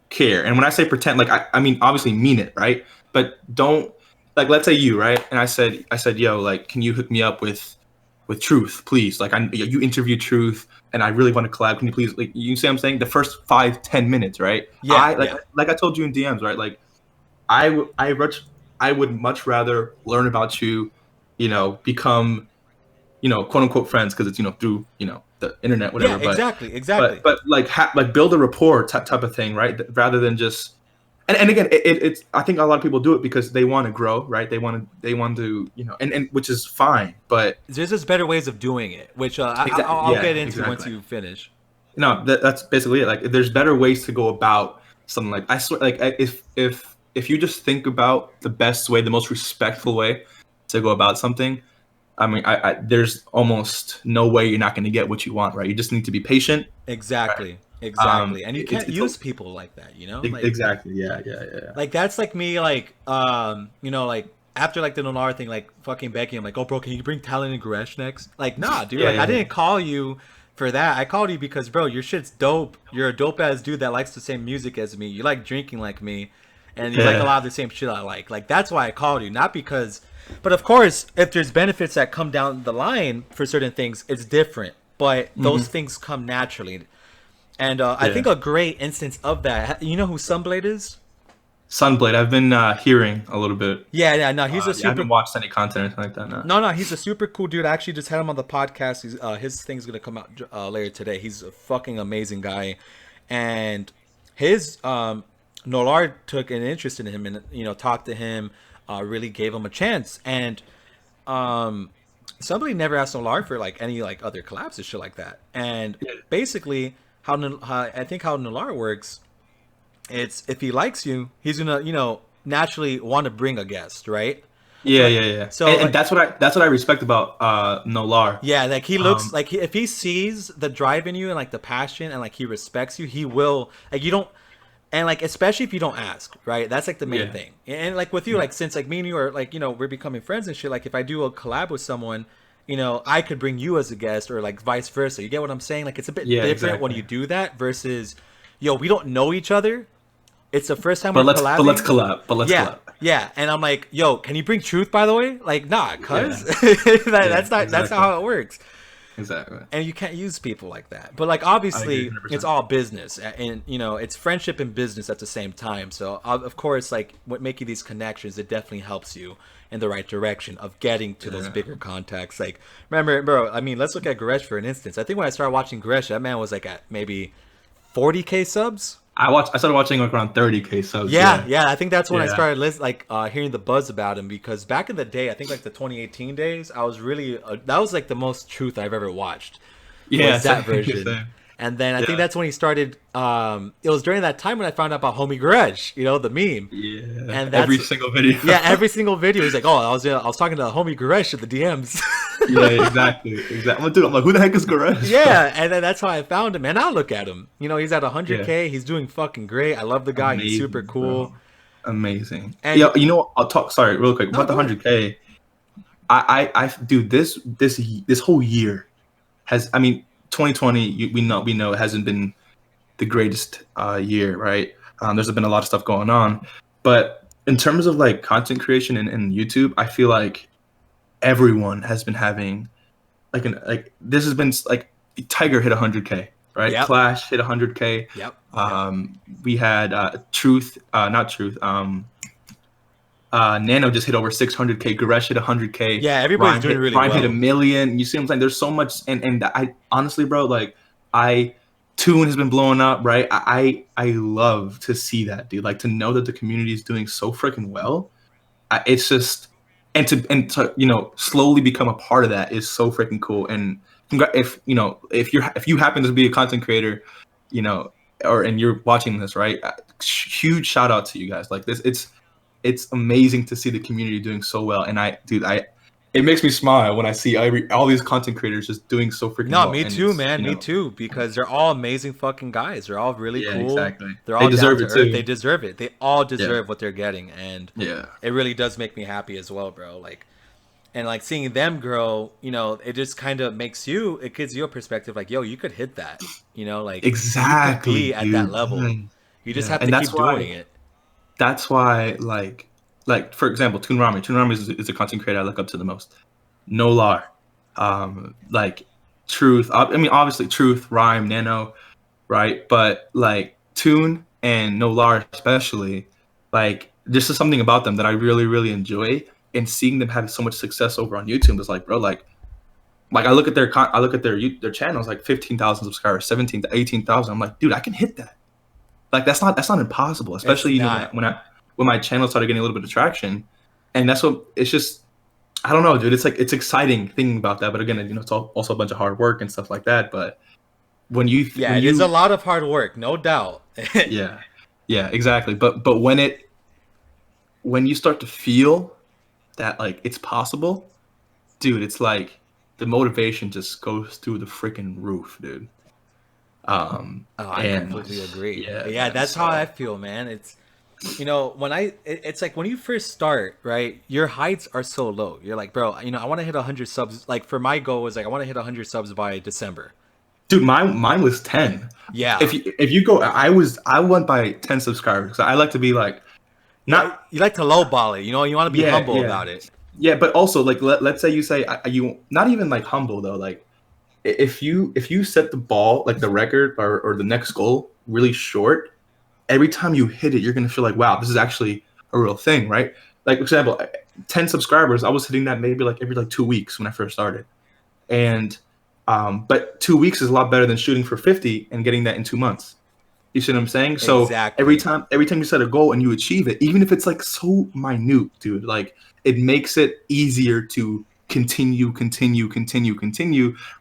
care. And when I say pretend, like I mean obviously mean it, right? But don't like let's say you, right? And I said, yo, like, can you hook me up with Truth, please? Like you interviewed Truth and I really want to collab. Can you please like you see what I'm saying? The first 5-10 minutes, right? Yeah, Like yeah. like I told you in DMs, right? Like I would much rather learn about you, become, quote unquote friends because it's through the internet, Yeah, whatever. But exactly, exactly. like like build a rapport type of thing, right? Rather than just and again, it's I think a lot of people do it because they want to grow, right? They want to and which is fine, but There's just better ways of doing it, which exactly, I'll yeah, get into once exactly. you finish. No, that's basically it. Like, there's better ways to go about something. Like I swear, like if you just think about the best way, the most respectful way to go about something, I mean, there's almost no way you're not going to get what you want, right? You just need to be patient, right? Exactly, exactly. And you It's can't use people like that, exactly, yeah, yeah, yeah, like that's like me, like like after like the Nonar thing, like fucking Becky, I'm like, oh bro, can you bring Talon and Gresh next? Like, nah, dude, yeah, like I yeah, didn't call you for that. I called you because, bro, your shit's dope. You're a dope ass dude that likes the same music as me. You like drinking like me, and you like a yeah. lot of the same shit I like. Like that's why I called you, not because. But of course, if there's benefits that come down the line for certain things, it's different. But those Hmm. things come naturally, and I think Yeah. a great instance of that. You know who Sunblade is? Sunblade. I've been hearing a little bit. Yeah, yeah, no, he's a Yeah, I super. haven't watched any content or anything like that. No. No, no, he's a super cool dude. I actually just had him on the podcast. His thing's gonna come out later today. He's a fucking amazing guy, and his Nolar took an interest in him and talked to him, really gave him a chance. And um, somebody never asked Nolar for like any like other collabs and shit like that. And Yeah, basically, how I think how Nolar works, it's if he likes you, he's gonna naturally want to bring a guest, right? yeah, Like yeah, yeah. so, And like that's what I respect about Nolar. yeah, like he looks Um, like if he sees the drive in you and like the passion and like he respects you, he will like you don't and like especially if you don't ask, right? That's like the main yeah, thing. And like with you, yeah, like since like me and you are like we're becoming friends and shit. Like if I do a collab with someone, I could bring you as a guest or like vice versa. You get what I'm saying? Like it's a bit yeah, different when you exactly. do that versus, we don't know each other. It's the first time we're But let's collabing. collab. But let's Yeah, collab. yeah, and I'm like, yo, can you bring Truth by the way? Like, nah, cuz Yeah, yeah, that's not exactly, how it works. exactly. And you can't use people like that. But like I agree, obviously, it's 100%. all business, and it's friendship and business at the same time. So of course, like what making these connections, it definitely helps you in the right direction of getting to those Yeah. bigger contacts. Like, remember, bro? I mean, let's look at Gresh for an instance. I think when I started watching Gresh, that man was like at maybe 40K subs. I started watching like around 30K subs. Yeah, Yeah, yeah. I think that's when I yeah, started hearing the buzz about him because back in the day, I think like the 2018 days, I was really that was like the most Truth I've ever watched yeah. was that Same, version. same. And then I think Yeah, that's when he started. It was during that time when I found out about Homie Gresh, the meme, yeah. and Every that's single video. yeah. Every single video, he's like, "Oh, I was talking to Homie Gresh in the DMs." Yeah, exactly, exactly. I'm like, who the heck is Garage, bro? Yeah, and then that's how I found him. And now look at him. He's at Yeah, 100K. He's doing fucking great. I love the guy. He's super amazing, cool. bro. Amazing. And Yeah, you know what? I'll talk. Sorry, real quick no, about the go ahead. 100K. Dude, this whole year has. I mean, 2020. We know it hasn't been the greatest year, right? There's been a lot of stuff going on, but in terms of like content creation and YouTube, I feel like everyone has been having like this has been like Tiger hit 100K, right? Yep. Clash hit 100K. Yep. Yep. We had Truth, not Truth. Nano just hit over 600K. Goresh hit 100K. Yeah, everybody's doing really Rhyme hit a well. million. You see what I'm saying? There's so much, and I honestly, bro, like I Tune has been blowing up, right? I love to see that, dude. Like to know that the community is doing so freaking well. It's just and to slowly become a part of that is so freaking cool. And if if you happen to be a content creator, you know, and you're watching this, right? Huge shout out to you guys. Like this, it's amazing to see the community doing so well. And it makes me smile when I see all these content creators just doing so freaking No, well. me And too, it's, man. Me too. Because they're all amazing fucking guys. They're all really yeah, cool. exactly. They're They all down deserve to it earth. too. They deserve it. They all Yeah, deserve what they're getting, and yeah, it really does make me happy as well, bro. Like, and like seeing them grow, it just kind of makes you. It gives you a perspective, like, yo, you could hit that. Like you could exactly, be at that dude. level. You just Yeah, have to and keep doing it. that's why like for example, Toon Rami is a content creator I look up to the most. Nolar, like Truth. I mean, obviously Truth, Rhyme, Nano, right? But like Toon and Nolar especially, like this is something about them that I really really enjoy. And seeing them have so much success over on YouTube is like, bro, like I look at I look at their channels, like 15,000 subscribers, 17 to 18,000. I'm like, dude, I can hit that. Like that's not impossible, It's especially not. when my channel started getting a little bit of traction. And that's what it's just, I don't know, dude. It's like it's exciting thinking about that, but again, it's also a bunch of hard work and stuff like that. But Yeah, when it is a you lot of hard work, no doubt. yeah, yeah, exactly. But when you start to feel that like it's possible, dude, it's like the motivation just goes through the freaking roof, dude. Oh, I And completely agree. yeah, Yeah, man. that's how I So feel, man. It's like when you first start, right? Your heights are so low. You're like, bro, I want to hit 100 subs. Like for my goal was like I want to hit 100 subs by December. dude, mine was 10. Yeah. If you go, I went by 10 subscribers. I like to be like Yeah, not you like to lowball it, you want to be yeah, humble yeah. about it. Yeah, but also like let's say you say you not even like humble though. Like if you set the ball like the record or the next goal really short, every time you hit it, you're gonna feel like, wow, this is actually a real thing, right? Like for example, 10 subscribers, I was hitting that maybe like every like 2 weeks when I first started. And but 2 weeks is a lot better than shooting for 50 and getting that in 2 months. You see what I'm saying? So Exactly. every time you set a goal and you achieve it, even if it's like so minute, dude, like it makes it easier to continue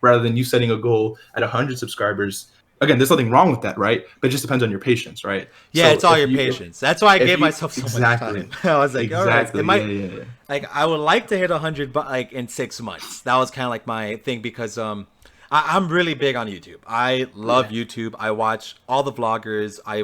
rather than you setting a goal at 100 subscribers. Again, there's nothing wrong with that, right? But it just depends on your patience, right? Yeah, So it's all your patience. That's why I if gave you myself so much time. exactly I was like, all right, it exactly might yeah. like I would like to hit 100 but like in 6 months. That was kind of like my thing because I'm really big on YouTube. I love Yeah. YouTube. I watch all the vloggers. I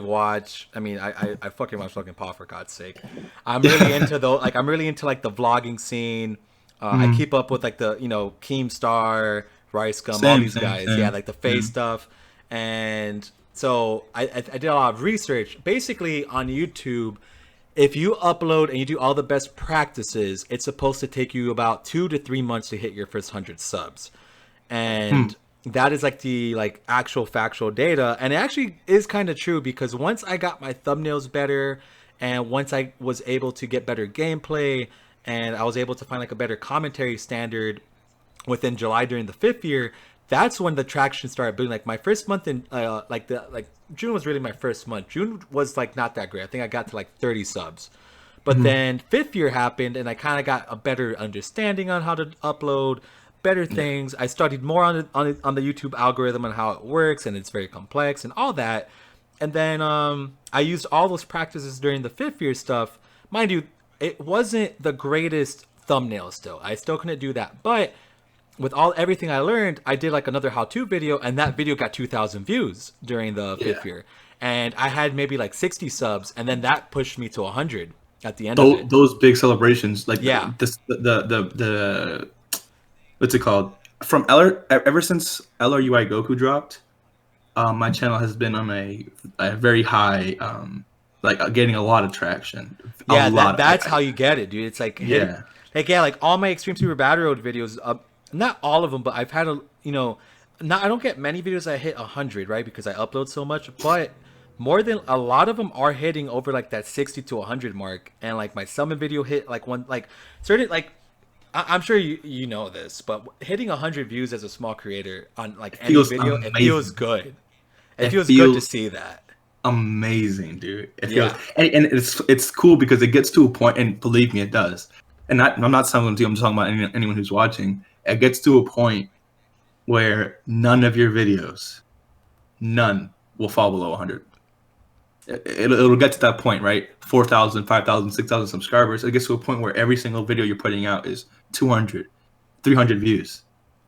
fucking watch fucking Paul for God's sake. I'm really into I'm really into like the vlogging scene. I Mm. keep up with like the Keemstar, Rice Gum, all Same, these same, guys. Yeah, same. like the Yeah. face stuff, and so I did a lot of research. Basically on YouTube, if you upload and you do all the best practices, it's supposed to take you about 2 to 3 months to hit your first 100 subs, Hmm. and that is like the actual factual data, and it actually is kind of true because once I got my thumbnails better, and once I was able to get better gameplay, and I was able to find like a better commentary standard within July during the 5th year, that's when the traction started building. Like my first month in June was really my first month. June was like not that great. I think I got to like 30 subs. But Mhm. then 5th year happened and I kind of got a better understanding on how to upload better Yeah. things. I studied more on the YouTube algorithm and how it works, and it's very complex and all that. And then I used all those practices during the 5th year stuff. Mind you, it wasn't the greatest thumbnail still. I still couldn't do that. But with everything I learned, I did like another how-to video, and that video got 2,000 views during the Yeah. 5th year. And I had maybe like 60 subs, and then that pushed me to 100 at the end of it. Those big celebrations, like Yeah. the what's it called? From ever since LRUI Goku dropped, my channel has been on a very high like getting a lot of traction, a Yeah, lot. that's how you get it, dude. It's like Yeah, like yeah, like all my Extreme Super Battle Road videos. Not all of them, but I've had a not I don't get many videos that hit 100, right? Because I upload so much, but more than a lot of them are hitting over like that 60 to 100 mark, and like my summon video hit like one like certain like. I'm sure you know this, but hitting 100 views as a small creator on like it any feels video, it feels amazing. good. It It feels good to feels see that. amazing, dude. It feels, Yeah. and it's cool because it gets to a point, and believe me, it does. And I'm not telling you, I'm just talking about anyone who's watching. It gets to a point where none of your videos, none, will fall below 100. It'll get to that point, right? 4,000, 5,000, 6,000 subscribers. It gets to a point where every single video you're putting out is 200, 300 views.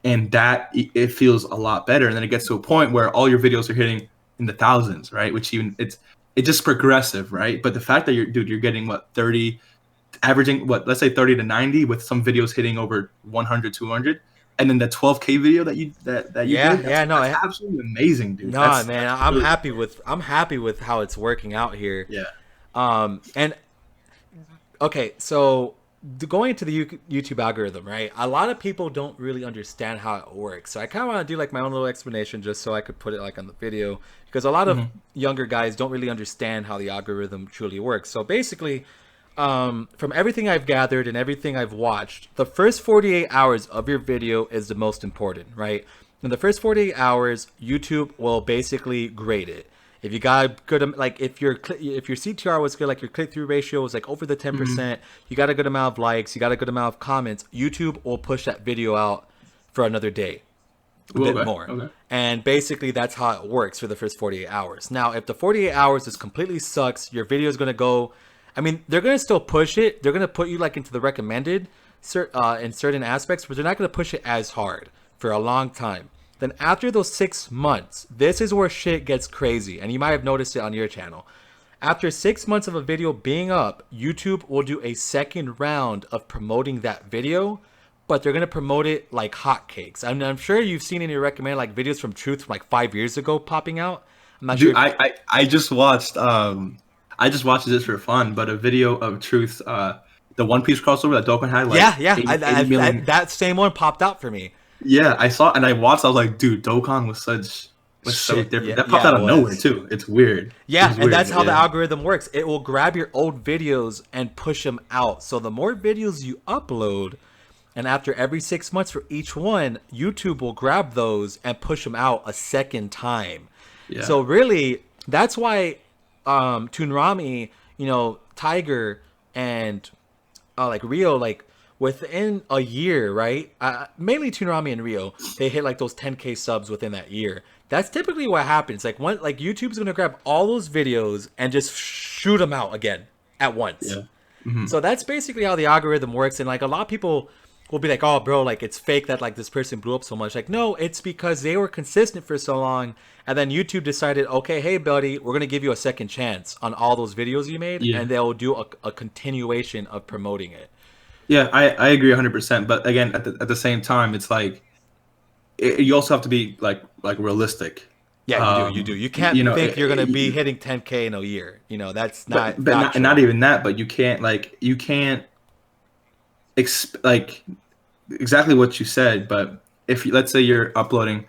And that it feels a lot better. And then it gets to a point where all your videos are hitting in the thousands, right? Which even it's just progressive, right? But the fact that you're getting what 30, averaging what, let's say 30 to 90, with some videos hitting over 100, 200, and then the 12K video that you Yeah, did, yeah, no, that's absolutely amazing, dude. nah, man, That's I'm really happy with how it's working out here. yeah. And okay, so going into the YouTube algorithm, right? A lot of people don't really understand how it works. So I kind of want to do like my own little explanation just so I could put it like on the video because a lot of younger guys don't really understand how the algorithm truly works. So basically, from everything I've gathered and everything I've watched, the first 48 hours of your video is the most important, right? In the first 48 hours, YouTube will basically grade it. If you got good, like if your CTR was good, like your click through ratio was like over the 10%, you got a good amount of likes, you got a good amount of comments, YouTube will push that video out for another day, a bit more. Okay. And basically that's how it works for the first 48 hours. Now, if the 48 hours is completely sucks, your video is going to go, I mean, they're going to still push it. They're going to put you like into the recommended in certain aspects, but they're not going to push it as hard for a long time. Then after those 6 months, this is where shit gets crazy. And you might have noticed it on your channel. After 6 months of a video being up, YouTube will do a second round of promoting that video, but they're going to promote it like hotcakes. I'm sure you've seen in your recommended like videos from Truth from like 5 years ago popping out. I'm not Dude, sure. I just watched I just watched this for fun, but a video of Truth, the One Piece crossover that Dokkan had, like Yeah. 80 million. That same one popped out for me. Yeah, I saw and I watched. I was like, dude, Dokkan was so Shit. different. Yeah, That popped yeah, out it of nowhere was. too. It's weird. It Yeah, was and weird, that's but how the yeah. algorithm works. It will grab your old videos and push them out. So the more videos you upload, and after every 6 months for each one, YouTube will grab those and push them out a second time. Yeah. So really, that's why Toonrami, Tiger, and like Rio, like within a year, right? Mainly Toonrami and Rio, they hit like those 10K subs within that year. That's typically what happens. Like YouTube's gonna grab all those videos and just shoot them out again at once. Yeah. Hmm. So that's basically how the algorithm works. And like a lot of people will be like, "Oh, bro, like it's fake that like this person blew up so much." Like, no, it's because they were consistent for so long, and then YouTube decided, "Okay, hey, buddy, we're gonna give you a second chance on all those videos you made," Yeah. and they'll do a continuation of promoting it. Yeah, I agree 100%. But again, at the same time, it's like you also have to be like realistic. Yeah, you do. You do. You can't You know, think you're gonna be hitting 10K in a year. That's but not not, and true. not even that. But you can't like exactly what you said. But if let's say you're uploading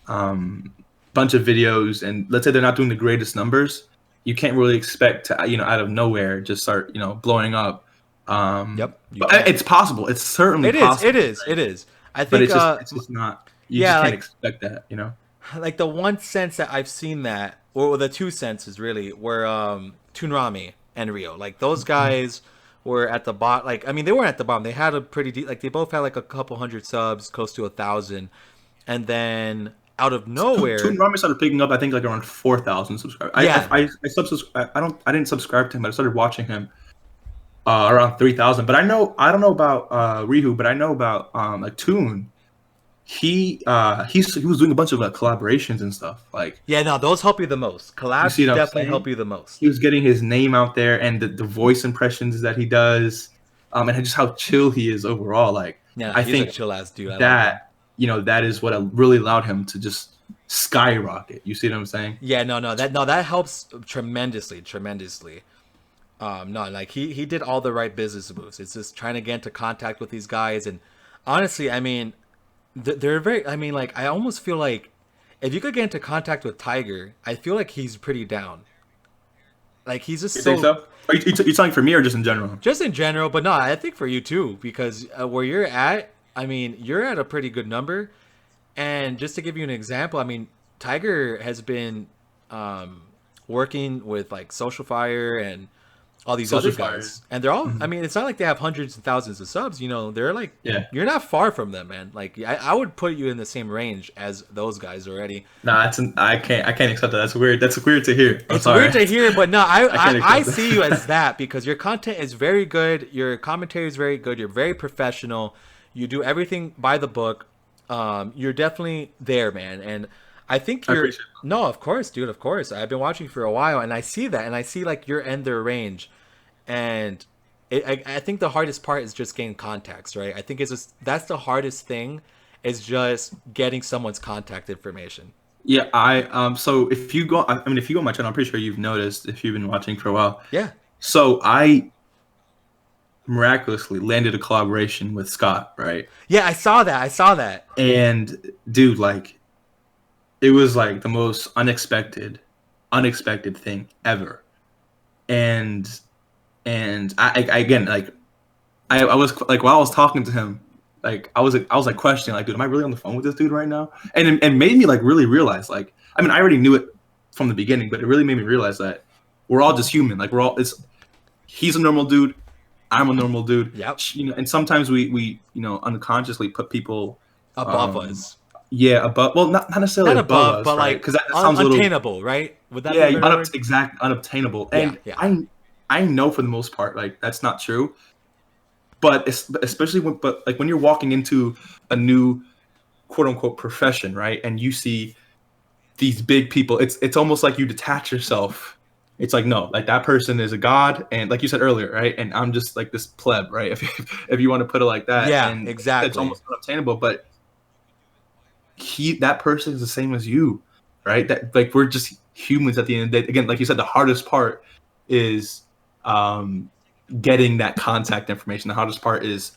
bunch of videos, and let's say they're not doing the greatest numbers, you can't really expect to out of nowhere just start blowing up. Yep, you But can't. it's possible. It's certainly It is. possible. It is. It is. I But think. it's just not. You Yeah, just can't like expect that. like the one sense that I've seen that, or the two senses really, were Toonrami and Rio. Like those guys were at the bottom. Like I mean, they weren't at the bottom. They had a pretty deep. Like they both had like a couple hundred subs, close to 1,000, and then out of nowhere, Toon Ramen started picking up. I think like around 4,000 subscribers. Yeah. I didn't subscribe to him, but I started watching him around 3,000. But I don't know about Rihu, but I know about like Toon. He was doing a bunch of like collaborations and stuff. Like yeah, no, those help you the most. you see Collabs what I'm definitely saying? help you the most. He was getting his name out there, and the voice impressions that he does, and just how chill he is overall. Like Yeah, I he's a think chill ass dude. I like him. that that is what really allowed him to just skyrocket. You see what I'm saying? Yeah, no, that helps tremendously, tremendously. No, like he did all the right business moves. It's just trying to get into contact with these guys, and honestly, I mean, they're very. I mean, like I almost feel like if you could get into contact with Tiger, I feel like he's pretty down. Like he's just You think so so? Are you talking for me or just in general? just in general, but no, I think for you too because where you're at, I mean, you're at a pretty good number. And just to give you an example, I mean, Tiger has been um, working with like Social Fire and all these other Social fire. guys, and they're all. I Mhm. mean, it's not like they have hundreds and thousands of subs. You know, they're like Yeah. you're not far from them, man. Like I would put you in the same range as those guys already. Nah, I can't accept that. That's weird. That's weird to hear. I'm It's sorry. weird to hear, but no, I, I can't I accept see you that. as that because your content is very good. Your commentary is very good. You're very professional. You do everything by the book. You're definitely there, man. And I think I you're appreciate no, of course, dude, of course. I've been watching for a while, and I see that, and I see like you're in their range, and I think the hardest part is just getting contacts, right? I think it's just that's the hardest thing is just getting someone's contact information. Yeah, so if you go, I mean, if you go on my channel, I'm pretty sure you've noticed if you've been watching for a while. Yeah, So I miraculously landed a collaboration with Scott, right? yeah, I saw that. I saw that. And dude, like, it was like the most unexpected thing ever. And I again, like, I was like, while I was talking to him, like, I was like questioning, like, dude, am I really on the phone with this dude right now? And it made me like really realize, like, I mean, I already knew it from the beginning, but it really made me realize that we're all just human. Like, we're all it's he's a normal dude, I'm a normal dude, Yep, and sometimes we unconsciously put people, above um, us. yeah, above, well, not necessarily Not above above, us, but right? like Because that sounds a little, untainable, right? Would that be yeah, a better word? unobtainable. Yeah, And yeah. I know for the most part, like, that's not true. But especially when you're walking into a new quote unquote profession, right? And you see these big people, it's almost like you detach yourself. It's like, no, like, that person is a god, and like you said earlier, right? And I'm just like this pleb, right? If you want to put it like that, Yeah, and it's exactly. almost unobtainable. But that person is the same as you, right? That, like, we're just humans at the end of the day. Again, like you said, the hardest part is um, getting that contact information. The hardest part is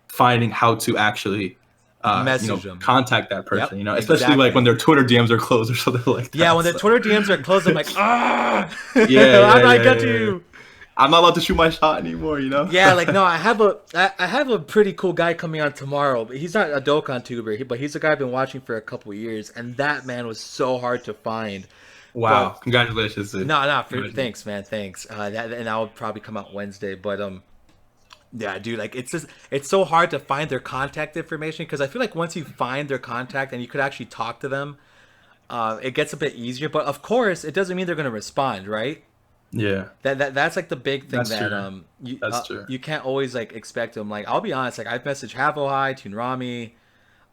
finding how to actually Message them. contact that Yep, person, especially like when exactly. their Twitter DMs are closed or something like Yeah, that. when the So Twitter DMs are closed, I'm like, ah, yeah, how yeah, do I yeah, get to yeah, yeah. you? I'm not allowed to shoot my shot anymore. Yeah, like no, I have a pretty cool guy coming on tomorrow, but he's not a Dokkan tuber, but he's a guy I've been watching for a couple years, and that man was so hard to find. Wow, But congratulations, dude. no, no, Congratulations. thanks, man, thanks. And I'll probably come out Wednesday, but yeah, dude, like it's just it's so hard to find their contact information because I feel like once you find their contact and you could actually talk to them, it gets a bit easier. But of course, it doesn't mean they're gonna respond, right? Yeah, That's like the big thing that's that true. That's true. you can't always like expect them. Like I'll be honest, like I've messaged Havohai, Tunrami,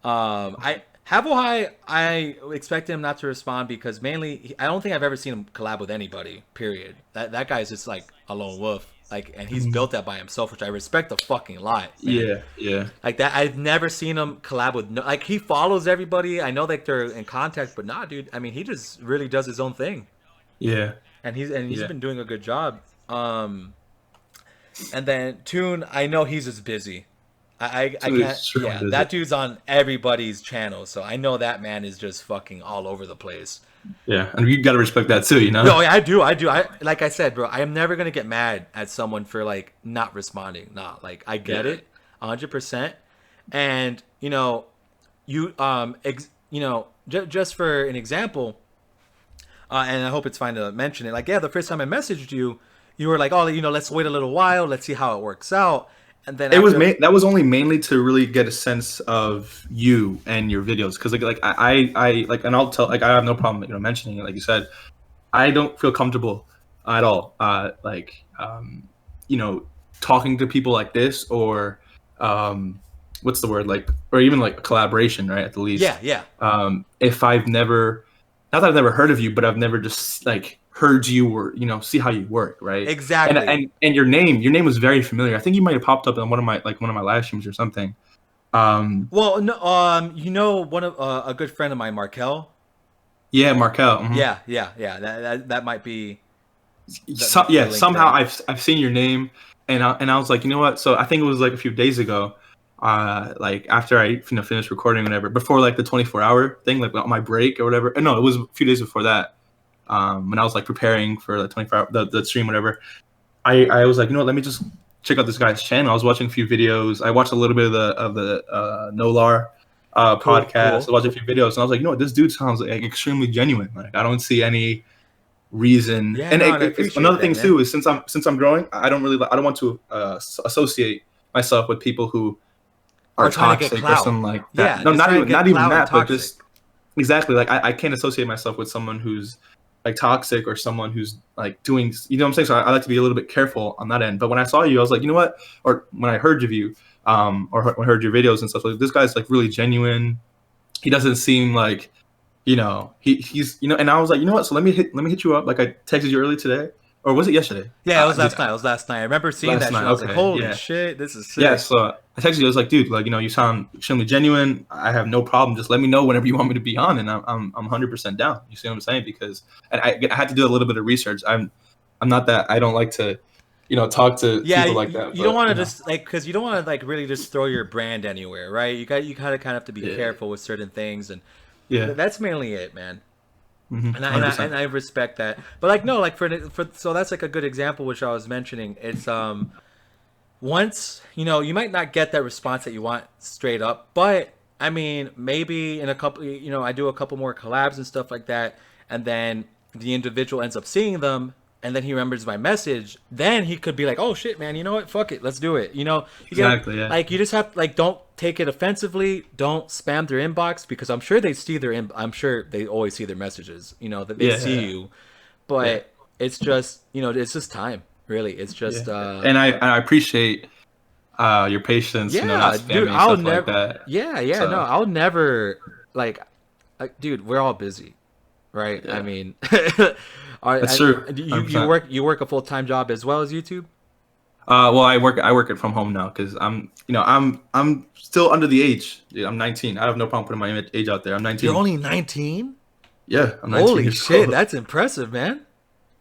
I Havohai, I expect him not to respond because mainly I don't think I've ever seen him collab with anybody. Period. That guy's just like a lone wolf. Like, and he's Mhm. built that by himself, which I respect a fucking lot, man. Yeah, yeah, Like that, I've never seen him collab with no. Like he follows everybody. I know that they're in contact, but nah, dude. I mean, he just really does his own thing, yeah, and he's yeah. been doing a good job. And then Tune, I know he's just busy. I Dude, can't. it's extremely Yeah, busy. that dude's on everybody's channel, so I know that man is just fucking all over the place. Yeah, and you gotta respect that too. No, yeah, I do. I do. I like I said, bro. I am never gonna get mad at someone for like not responding. Nah, like I get Yeah, it, 100%. And you just for an example, and I hope it's fine to mention it. Like, yeah, the first time I messaged you, you were like, oh, let's wait a little while, let's see how it works out, and then after, that was only mainly to really get a sense of you and your videos, because like I like, and I'll tell, like, I have no problem mentioning it, like you said. I don't feel comfortable at all, you know, talking to people like this, or what's the word, like, or even like a collaboration, right? At the yeah, least, yeah, if I've never, not that I've never heard of you, but I've never just like heard you, or see how you work, right? And exactly. your name was very familiar. I think you might have popped up on one of my live streams or something. Um, Well, no, one of a good friend of mine, Markel. yeah, Markel. Yeah, yeah, yeah. That might be. the Yeah, link somehow there. I've seen your name, and I was like, you know what? So I think it was like a few days ago, like after I finished recording whatever, before like the 24-hour thing, like on my break or whatever. No, it was a few days before that. When I was like preparing for the 24 hour the stream, whatever. I was like, you know what? Let me just check out this guy's channel. I was watching a few videos. I watched a little bit of the Nolar Cool, podcast. I cool. watched a few videos, and I was like, you know what? This dude sounds like extremely genuine. Like I don't see any reason. Yeah, And no, and I it's appreciate another that, thing man. too is since I'm growing, I don't want to associate myself with people who are Or trying to get toxic or clout. something like that. Yeah, No, just trying to get not even clout and that, but toxic. just exactly like I can't associate myself with someone who's like toxic or someone who's like doing, you know what I'm saying? So I like to be a little bit careful on that end. But when I saw you, I was like, you know what? Or when I heard of you, or when I heard your videos and stuff, like this guy's like really genuine. He doesn't seem like, he's, and I was like, you know what? So let me hit you up. Like I texted you early today, or was it yesterday? Yeah, it was last night. It was last night. I remember seeing Last that shit. night. I was like, Okay, holy yeah. shit, this is Yeah, sick. so I texted you. I was like, dude, like you sound extremely genuine. I have no problem. Just let me know whenever you want me to be on, and I'm 100% down. You see what I'm saying? Because and I had to do a little bit of research. I'm not that I don't like to, talk to Yeah, people like that, you don't but want to just like because you don't want to like really just throw your brand anywhere, right? You kind of have to be yeah, careful with certain things, and yeah, that's mainly it, man. And 100%. I respect that. But like no, like for so that's like a good example which I was mentioning. It's once you might not get that response that you want straight up, but I mean maybe in a couple, I do a couple more collabs and stuff like that, and then the individual ends up seeing them, and then he remembers my message, then he could be like, oh shit, man, you know what, fuck it, let's do it. You get Exactly. Yeah. like, you just have like, don't take it offensively, don't spam their inbox, because I'm sure they see I'm sure they always see their messages, that they Yeah. see Yeah. you, Yeah. but it's just it's just time, really. It's Yeah. just And I appreciate your patience. Not yeah, dude, spamming I'll stuff like never. that. Yeah, yeah, no, So I'll never like, dude, we're all busy, right? I yeah, mean, that's true. you work a full time job as well as YouTube. Well, I work it from home now because I'm still under the age. Dude, I'm 19. I have no problem putting my age out there. I'm You're 19. only 19. Yeah, I'm 19 Holy years shit, old. that's impressive, man.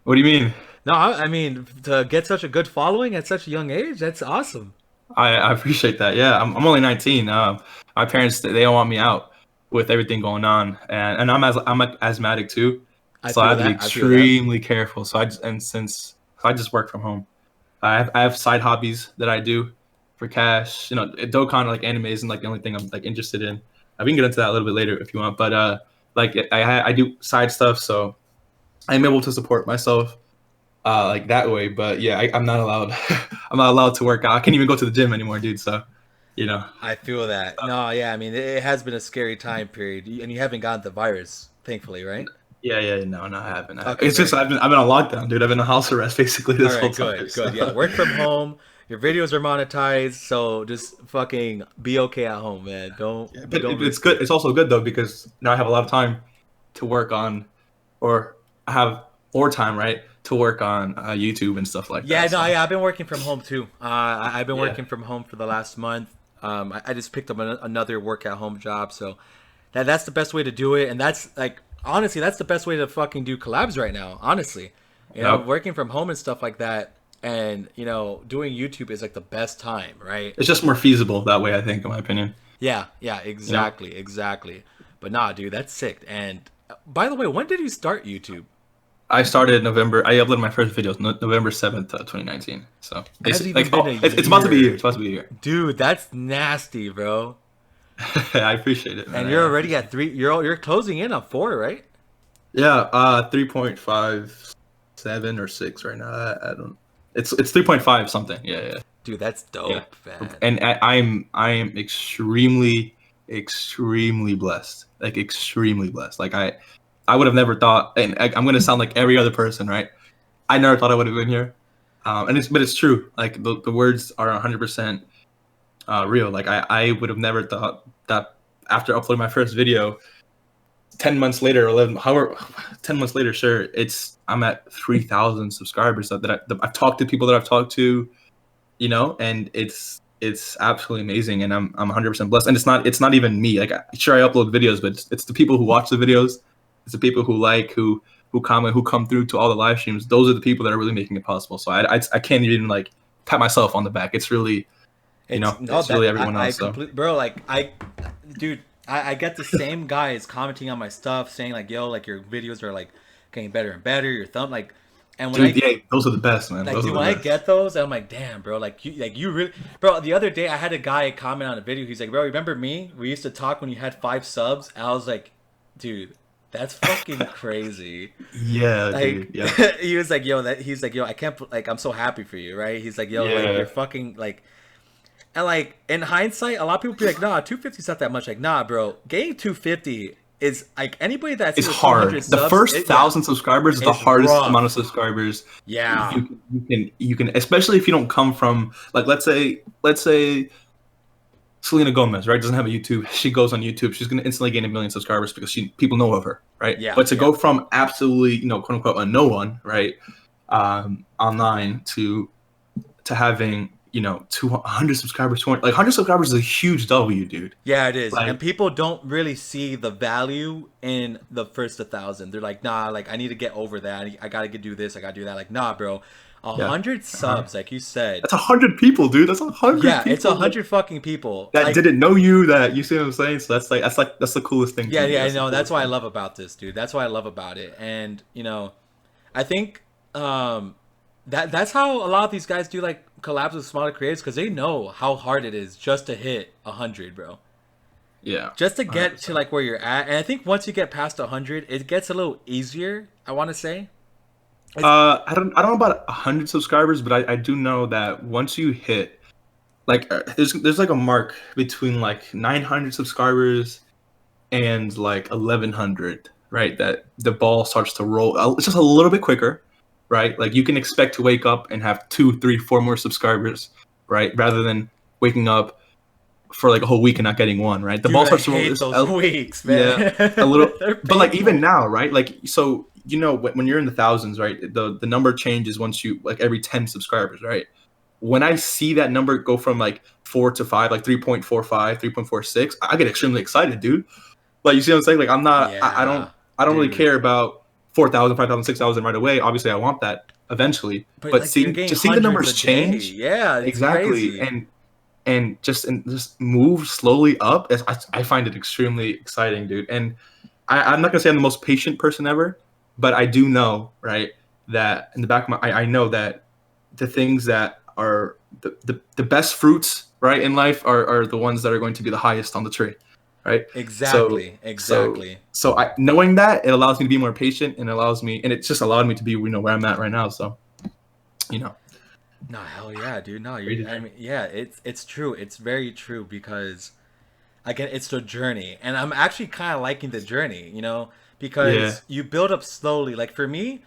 What do you mean? No, I mean to get such a good following at such a young age, that's awesome. I appreciate that. Yeah, I'm only 19. My parents they don't want me out with everything going on, and I'm asthmatic too, I so I feel have to be that. I feel that. extremely careful. So I just and since I just work from home. I have side hobbies that I do for cash. Dokkan like anime isn't like the only thing I'm like interested in. We can get into that a little bit later if you want, but like I do side stuff, so I'm able to support myself like that way. But yeah, I'm not allowed. I'm not allowed to work out. I can't even go to the gym anymore, dude. So, you know. I feel that. No, yeah, I mean it has been a scary time period, and you haven't gotten the virus, thankfully, right? Yeah, yeah, no, I haven't. Okay, It's just great. I've been on lockdown, dude. I've been on house arrest basically All this whole right, time. good, So. good. Yeah, work from home. Your videos are monetized, so just fucking be okay at home, man. Yeah, but Don't it's risk good. it. It's also good though because now I have a lot of time to work on, or I have more time, right, to work on YouTube and stuff like Yeah, that. no, So I've been working from home too. I've been yeah, working from home for the last month. I just picked up another work at home job, so that's the best way to do it, and that's like honestly, that's the best way to fucking do collabs right now. Honestly, yep. working from home and stuff like that, and doing YouTube is like the best time, right? It's just more feasible that way, I think, in my opinion. Yeah, yeah, You know, exactly, exactly. But nah, dude, that's sick. And by the way, when did you start YouTube? I started November. I uploaded my first videos November 7th, 2019. So It hasn't like even been a it's about to be a year. year. It's about to be a year. Dude, that's nasty, bro. I appreciate it, man. And I you're already appreciate at it. three. You're closing in on four, right? Yeah, 3.57 or six right now. I don't. It's 3.5 something. Yeah, yeah. Dude, that's Yeah, dope, man. and I am extremely blessed, like extremely blessed. Like I would have never thought, and I'm gonna sound like every other person, right? I never thought I would have been here, and it's true. Like the words are 100% real. Like I would have never thought that after uploading my first video, 10 months later, 11, however, 10 months later, sure, I'm at 3,000 subscribers. That I've talked to people that I've talked to, and it's absolutely amazing, and I'm 100% blessed. And it's not even me. Like sure, I upload videos, but it's the people who watch the videos, it's the people who who comment, who come through to all the live streams, those are the people that are really making it possible. So I can't even like pat myself on the back. It's really, It's no it's really that everyone I else. So complete, bro. Like dude, I get the same guys commenting on my stuff saying like, yo, like your videos are like getting better and better. Your thumb like, and when dude, I yeah, those are the best, man. like, Those are dude, the when I best. get those, I'm like, damn, bro, like you really, bro. The other day I had a guy comment on a video. He's like, bro, remember me? We used to talk when you had 5 subs. And I was like, dude, that's fucking crazy. Yeah, Like dude. Yeah. he was like, yo, that he's like, yo, I can't like, I'm so happy for you, right? He's like, yo, like you're Yeah. fucking like, and like in hindsight, a lot of people be like, nah, 250 is not that much. Like, nah, bro, getting 250 is like anybody that's It's with 200 hard. The subs, first it, yeah, 1,000 subscribers is the it's hardest amount of rough. subscribers Yeah, you can, especially if you don't come from like let's say Selena Gomez, right? Doesn't have a YouTube. She goes on YouTube. She's gonna instantly gain 1 million subscribers because people know of her, right? yeah, But to yeah. go from absolutely, quote unquote, a no one, right, online to having 200 subscribers, 200, like 100 subscribers is a huge W, dude. Yeah, it is. And Like, people don't really see the value in the first 1,000. They're like, nah, like I need to get over that. I gotta do this. I gotta do that. Like, nah, bro. A yeah, hundred uh subs, like you said. that's 100 people, dude. That's 100 Yeah, it's a people hundred fucking people. that Like, didn't know you. That you see what I'm saying? So that's the coolest thing to yeah, me. yeah, I That's the know. That's coolest what I thing. love about this, dude. That's what I love about it. And I think that's how a lot of these guys do like collabs with smaller creators because they know how hard it is just to hit 100, bro. Yeah, Just to get to 100%. like where you're at. And I think once you get past 100, it gets a little easier. I want to say. It's I don't know about 100 subscribers, but I do know that once you hit like there's like a mark between like 900 subscribers and like 1100, right? That the ball starts to roll. It's just a little bit quicker, right? Like you can expect to wake up and have two, three, four more subscribers, right? Rather than waking up for like a whole week and not getting one, right? The ball dude, I starts to roll. hate those weeks, man. Yeah, a little, They're but like even painful. now, right? Like so, when you're in the thousands, right? The number changes once you like every 10 subscribers, right? When I see that number go from like 4 to 5, like 3.45, 3.46, I get extremely excited, dude. Like you see what I'm saying? Like I'm not, Yeah, I don't really dude. care about 4,000, 5,000, 6,000 right away. Obviously, I want that eventually, But but like you're seeing getting just seeing the hundreds a numbers day. change, Yeah, it's exactly, crazy. and just move slowly up. I find it extremely exciting, dude. And I'm not gonna say I'm the most patient person ever, but I do know, right, that in the back of I know that the things that are the best fruits, right, in life are the ones that are going to be the highest on the tree, right? So Exactly, so exactly. so I knowing that it allows me to be more patient and allows me and it's just allowed me to be where I'm at right now. So you know, No, hell yeah, dude. No, crazy you're. I journey. mean, yeah, it's true. It's very true because again, it's the journey, and I'm actually kind of liking the journey. Yeah. Because you build up slowly. Like for me,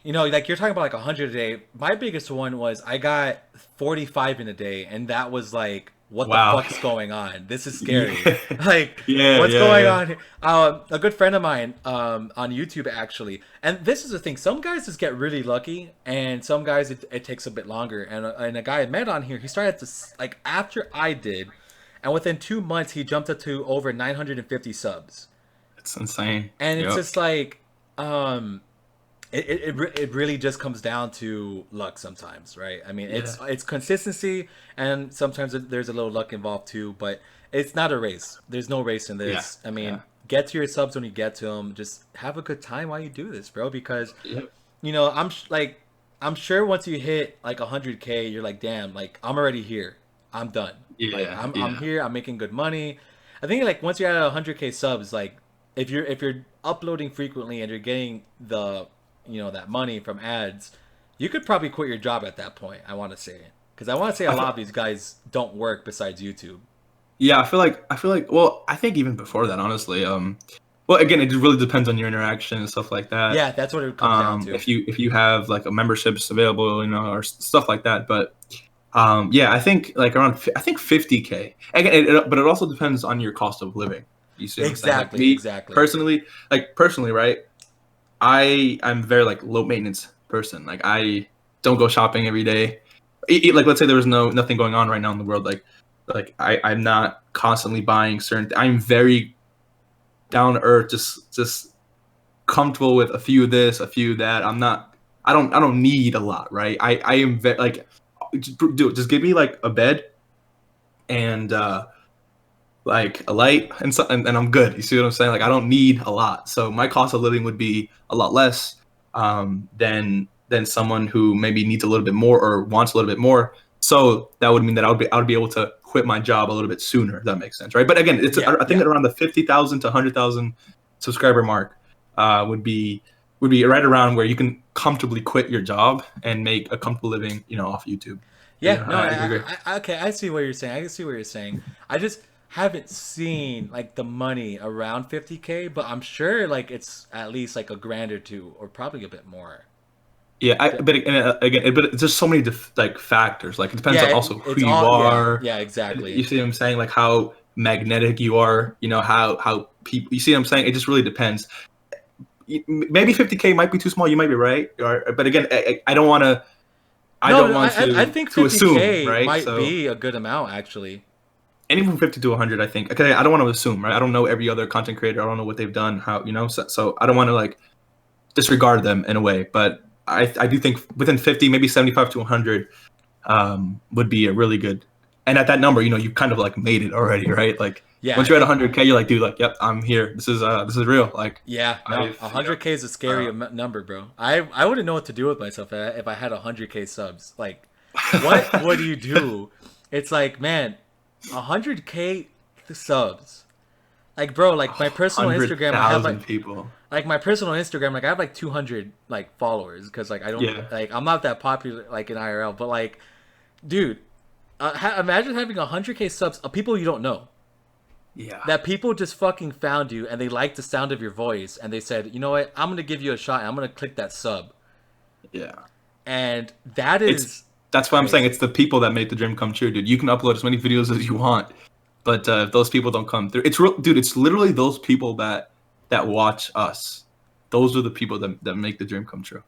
like you're talking about like 100 a day. My biggest one was I got 45 in a day, and that was like, what the Wow. fuck's going on? This is scary. Yeah. Like, Yeah. what's Yeah. going Yeah. on here? A good friend of mine on YouTube actually, and this is the thing. Some guys just get really lucky, and some guys it takes a bit longer. And a guy I met on here, he started to like after I did, and within 2 months he jumped up to over 950 subs, It's insane. and it's Yep. just like um it really just comes down to luck sometimes, right? I mean, Yeah. it's consistency, and sometimes there's a little luck involved too, but it's not a race. There's no race in Yeah. this. I mean, Yeah. get to your subs when you get to them. Just have a good time while you do this, bro, because Yep. like I'm sure once you hit like 100K, you're like, damn, like I'm already here. I'm done. Like Yeah. I'm Yeah. here. I'm making good money. I think like once you're at 100K subs, like if you're uploading frequently and you're getting the that money from ads, you could probably quit your job at that point. I want to say, because I want to say a I lot feel, of these guys don't work besides YouTube. yeah. I feel like. Well, I think even before that, honestly. Well, again, it really depends on your interaction and stuff like that. Yeah, that's what it comes down to. If you have like a memberships available, or stuff like that. But yeah, I think like I think 50K. Again, but it also depends on your cost of living. You see what I'm saying? Like Exactly, me exactly. personally, right? I'm very like low maintenance person. Like I don't go shopping every day. Like let's say there was nothing going on right now in the world. Like I'm not constantly buying certain. I'm very down to earth. Just comfortable with a few of this, a few of that. I don't need a lot, right? I am like, just give me like a bed and like a light and I'm good. You see what I'm saying? Like I don't need a lot. So my cost of living would be a lot less than someone who maybe needs a little bit more or wants a little bit more. So that would mean that I would be able to quit my job a little bit sooner. If that makes sense, right? But again, Yeah, I think yeah. that around the 50,000 to 100,000 subscriber mark would be right around where you can comfortably quit your job and make a comfortable living, off YouTube. So Yeah, yeah, no, I agree. okay, I see what you're saying. I can see what you're saying. I just haven't seen like the money around 50K, but I'm sure like it's at least like a grand or two, or probably a bit more. Yeah, The- but again, but it's just so many like factors. Like it depends Yeah, on also who it's you all. Yeah, are. yeah, You exactly. see what I'm saying? Like how magnetic you are. How people. You see what I'm saying? It just really depends. Maybe 50K might be too small. You might be right. But again, I don't want to. I No, don't no, want I think to assume, 50K right? might So be a good amount actually. anything from 50 to 100, I think. Okay, I don't want to assume, right? I don't know every other content creator. I don't know what they've done. So I don't want to like disregard them in a way. But I do think within 50, maybe 75 to 100 would be a really good. And at that number, you kind of like made it already, right? Like Yeah, once you're at 100K, you're like, dude, like, yep, I'm here. This is real. Like yeah, no, I've 100K is a scary uh, number, bro. I wouldn't know what to do with myself if I had 100K subs. Like, what would you do? It's like, man, 100K subs. Like, bro, like my personal hundred Instagram, I have thousand people. like my personal Instagram, like I have like 200 like followers because like I don't Yeah, like I'm not that popular like in IRL, but like, dude, imagine having 100K subs of people you don't know. yeah, That people just fucking found you and they liked the sound of your voice and they said, you know what, I'm gonna give you a shot. And I'm gonna click that sub, yeah. and that It's is That's what I'm saying. crazy. It's the people that make the dream come true, dude. You can upload as many videos as you want, but if those people don't come through, it's real, dude. It's literally those people that watch us. Those are the people that make the dream come true.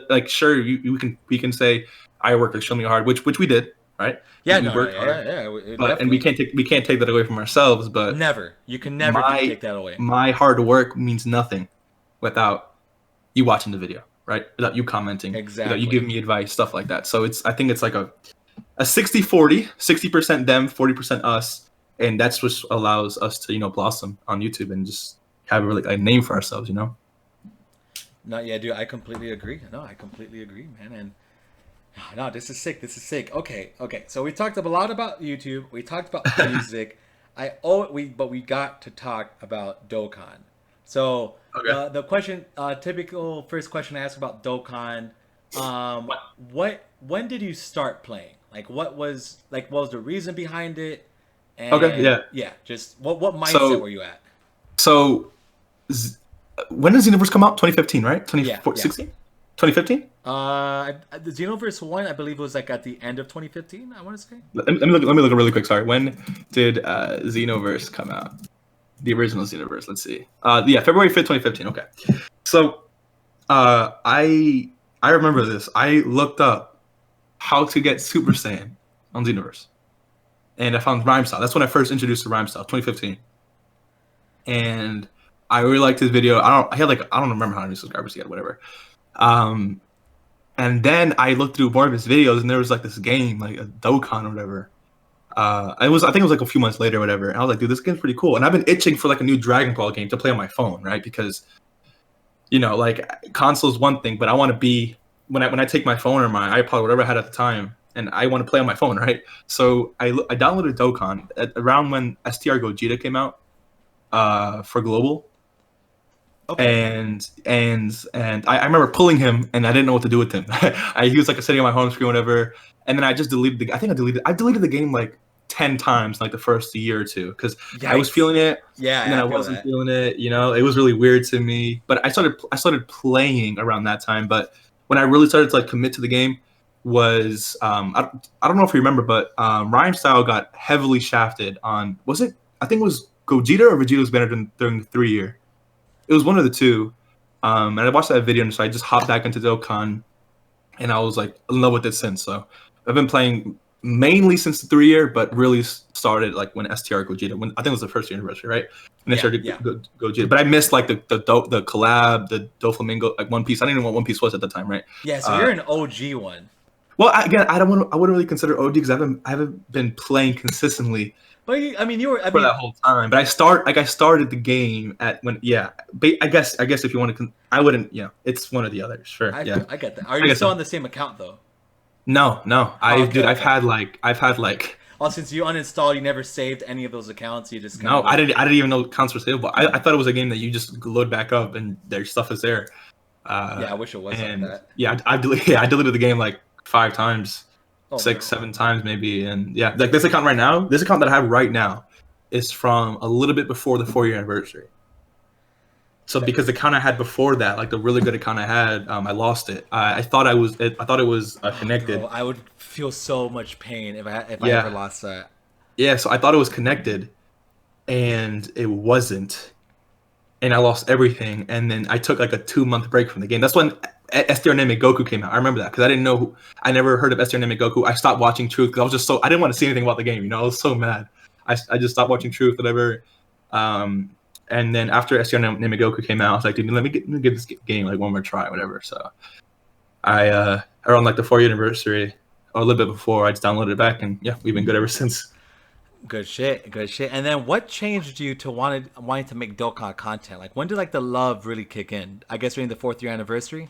Like, sure, we can say I worked extremely hard, which we did, right? We, Yeah, we no, no, worked yeah, hard, yeah, but and we definitely. can't take that away from ourselves. But Never. You can never my take that away. my hard work means nothing without you watching the video, right? Without you commenting, without you Exactly. giving me advice, stuff like that. So I think it's like a 60-40, 60% them, 40% us. And that's what allows us to, blossom on YouTube and just have a really a name for ourselves. No, yeah, dude, I completely agree. No, I completely agree, man. And no, this is sick. This is sick. Okay, okay. So we talked a lot about YouTube. We talked about music. But we got to talk about Dokkan. So Okay. the question, typical first question I ask about Dokkan, What? when did you start playing? Like, what was the reason behind it? Okay, And yeah. yeah, just what mindset So were you at? so z- when does Universe come out? 2015, right? Yeah, yeah. 2016? 2015? The Xenoverse one, I believe, was like at the end of 2015. I want to say. Let me look really quick. Sorry. When did Xenoverse come out? The original Xenoverse. Let's see. Yeah, February 5th, 2015. Okay. So I remember this. I looked up how to get Super Saiyan on Xenoverse, and I found Rhyme Style. That's when I first introduced to Rhyme Style, 2015, and I really liked his video. I don't remember how many subscribers he had, whatever. Um, and then I looked through more of his videos, and there was like this game, like a Dokkan or whatever. I think it was like a few months later, or whatever. And I was like, dude, this game's pretty cool. And I've been itching for like a new Dragon Ball game to play on my phone, right? Because like console's one thing, but I want to be when I take my phone or my iPod, whatever I had at the time, and I want to play on my phone, right? So I downloaded Dokkan around when STR Gogeta came out for global, Okay. and I remember pulling him, and I didn't know what to do with him. He was like sitting on my home screen, whatever, and then I just deleted the. I think I deleted the game like 10 times, like the first year or two, because I was Yikes. feeling it, and then Yeah, I I feel wasn't that. feeling it. It was really weird to me. But I started playing around that time. But when I really started to like commit to the game was I don't know if you remember, but Rhyme Style got heavily shafted on. Was it? I think it was Gogeta or Vegeta's banner during the 3 year. It was one of the two. And I watched that video, and so I just hopped back into Dokkan, and I was like in love with it since. So I've been playing mainly since the 3 year, but really started like when STR Gogeta. When I think it was the first year anniversary, right? When they Yeah, started yeah. Gogeta. But I missed like the collab, the Doflamingo, like One Piece. I didn't even know what One Piece was at the time, right? Yeah, so you're an OG one. Well, again, I wouldn't really consider OG because I haven't been playing consistently But I mean, you were. I for mean, that whole time. But I started the game at when yeah. I guess if you want to, I wouldn't. Yeah, it's one or the other. Sure. Yeah. I get that. Are I you guess still so. on the same account though? No. Oh, I okay, dude, okay. I've had like Oh, since you uninstalled, you never saved any of those accounts. You just kind no, of like. I didn't even know accounts were savable. I thought it was a game that you just load back up and their stuff is there. Yeah, I wish it was like And that. yeah, yeah, I deleted the game like 5 times, Oh six, no. 7 times maybe. And yeah, like this account that I have right now is from a little bit before the 4 year anniversary. So because the account I had before that, like the really good account I had, I lost it. I thought I thought it was Oh, bro, connected. I would feel so much pain if I ever Yeah, lost that. yeah. So I thought it was connected, and it wasn't. And I lost everything. And then I took like a 2 month break from the game. That's when STR Name Goku came out. I remember that because I didn't know I never heard of STR Name Goku. I stopped watching Truth because I was just so I didn't want to see anything about the game. You know, I was so mad. I just stopped watching Truth, whatever. Um, and then after STR Name Goku came out, I was like, dude, let me give this game like one more try, whatever. So I around like the 4 year anniversary or a little bit before, I just downloaded it back, and yeah, we've been good ever since. Good shit, good shit. And then what changed you to wanting to make Dokkan content? Like when did like the love really kick in? I guess during the 4th year anniversary.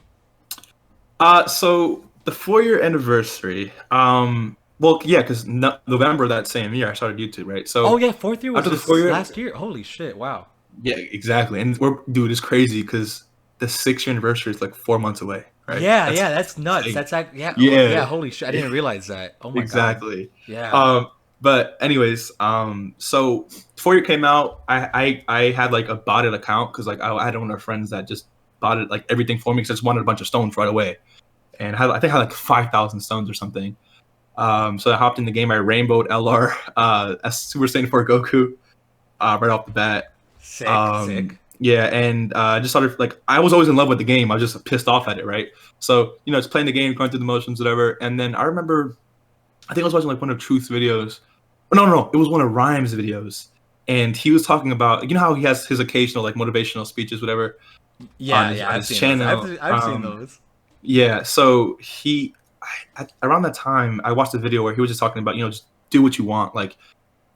So the 4 year anniversary. Well, yeah, because November that same year I started YouTube, right? Oh So yeah, 4th year was after the 4 year, last year. Holy shit! Wow. yeah, exactly. And dude, it's crazy because the 6 year anniversary is like 4 months away, right? Yeah, That's yeah, that's nuts. insane. That's like yeah, yeah. Yeah, Holy shit! I didn't realize that. Oh my god. exactly. Yeah. Um, but anyways, so 4 year came out. I had like a botted account because like I had one of our friends that just bought it like everything for me because I just wanted a bunch of stones right away, and I think I had like 5,000 stones or something. So I hopped in the game. I rainbowed LR as Super Saiyan 4 Goku right off the bat. Sick, sick. Yeah, and I just started like I was always in love with the game. I was just pissed off at it, right? So just playing the game, going through the motions, whatever. And then I remember, I think I was watching like one of Truth's videos. Oh, no, it was one of Rhyme's videos, and he was talking about how he has his occasional like motivational speeches, whatever, Yeah, on yeah. on I've his seen those. channel. I've seen those. Yeah, so around that time, I watched a video where he was just talking about just do what you want, like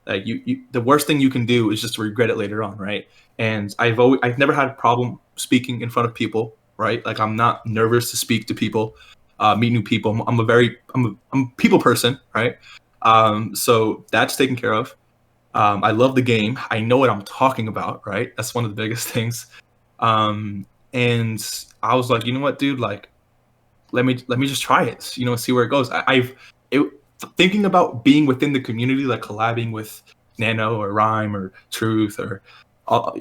you the worst thing you can do is just to regret it later on, right? And I've never had a problem speaking in front of people, right? Like I'm not nervous to speak to people, meet new people. I'm a people person, right? So that's taken care of. I love the game. I know what I'm talking about, right? That's one of the biggest things. And I was like, you know what, dude, like let me just try it, see where it goes. Thinking about being within the community, like collabing with Nano or Rhyme or Truth or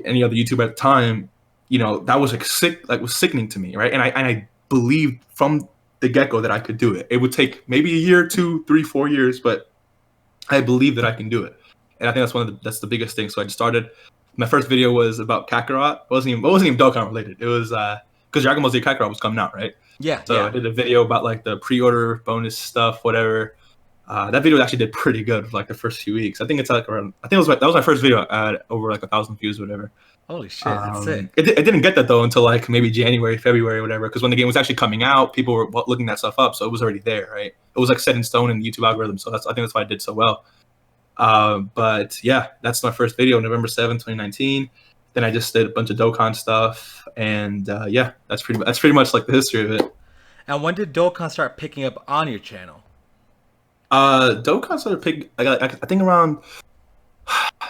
any other YouTuber at the time, that was like was sickening to me, right? And I believed from the get go that I could do it. It would take maybe a year, 2, 3, 4 years, but I believe that I can do it. And I think that's the biggest thing. So I just started. My first video was about Kakarot. It wasn't even Dokkan related. It was because Dragon Ball Z Kakarot was coming out, right? Yeah, So I yeah. did a video about like the pre-order bonus stuff, whatever. That video actually did pretty good for like the first few weeks. I think it's like around. I think that was my first video at over like 1,000 views, or whatever. Holy shit, that's sick. It didn't get that though until like maybe January, February, whatever. Because when the game was actually coming out, people were looking that stuff up, so it was already there, right? It was like set in stone in the YouTube algorithm. So I think that's why I did so well. But yeah, that's my first video, November 7th, 2019. Then I just did a bunch of Dokkan stuff, and yeah, that's pretty much like the history of it. And when did Dokkan start picking up on your channel? Dokkan started I think around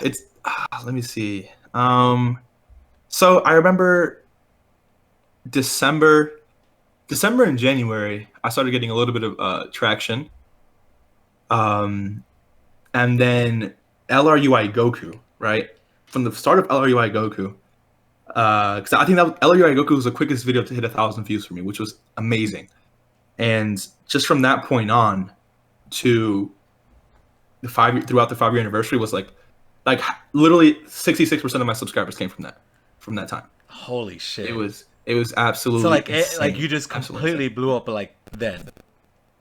it's let me see. So I remember December and January, I started getting a little bit of traction. And then LRUI Goku, right? From the start of LRUI Goku, because I think that LRUI Goku was the quickest video to hit 1,000 views for me, which was amazing. And just from that point on to throughout the 5 year anniversary was like literally 66% of my subscribers came from that time. Holy shit! It was absolutely So like insane. like you just Absolutely completely insane. blew up like then.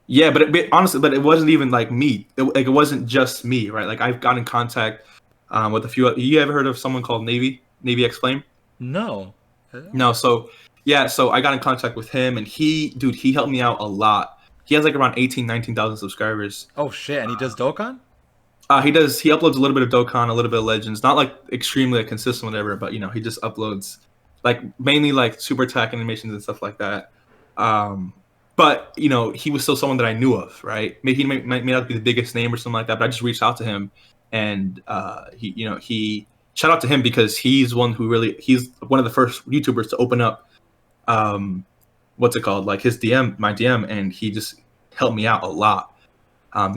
Yeah, but honestly, but it wasn't even like me. Like it wasn't just me, right? Like I've got in contact with a few. You ever heard of someone called Navy X Flame? No. No, so yeah, so I got in contact with him, and he helped me out a lot. He has like around 18, 19,000 subscribers. Oh shit, and he does Dokkan? He uploads a little bit of Dokkan, a little bit of Legends, not like extremely like, consistent, whatever, but he just uploads like mainly like super attack animations and stuff like that. Um, but he was still someone that I knew of, right? Maybe he may not be the biggest name or something like that, but I just reached out to him, and he shout out to him because he's he's one of the first YouTubers to open up what's it called, like his my DM, and he just helped me out a lot,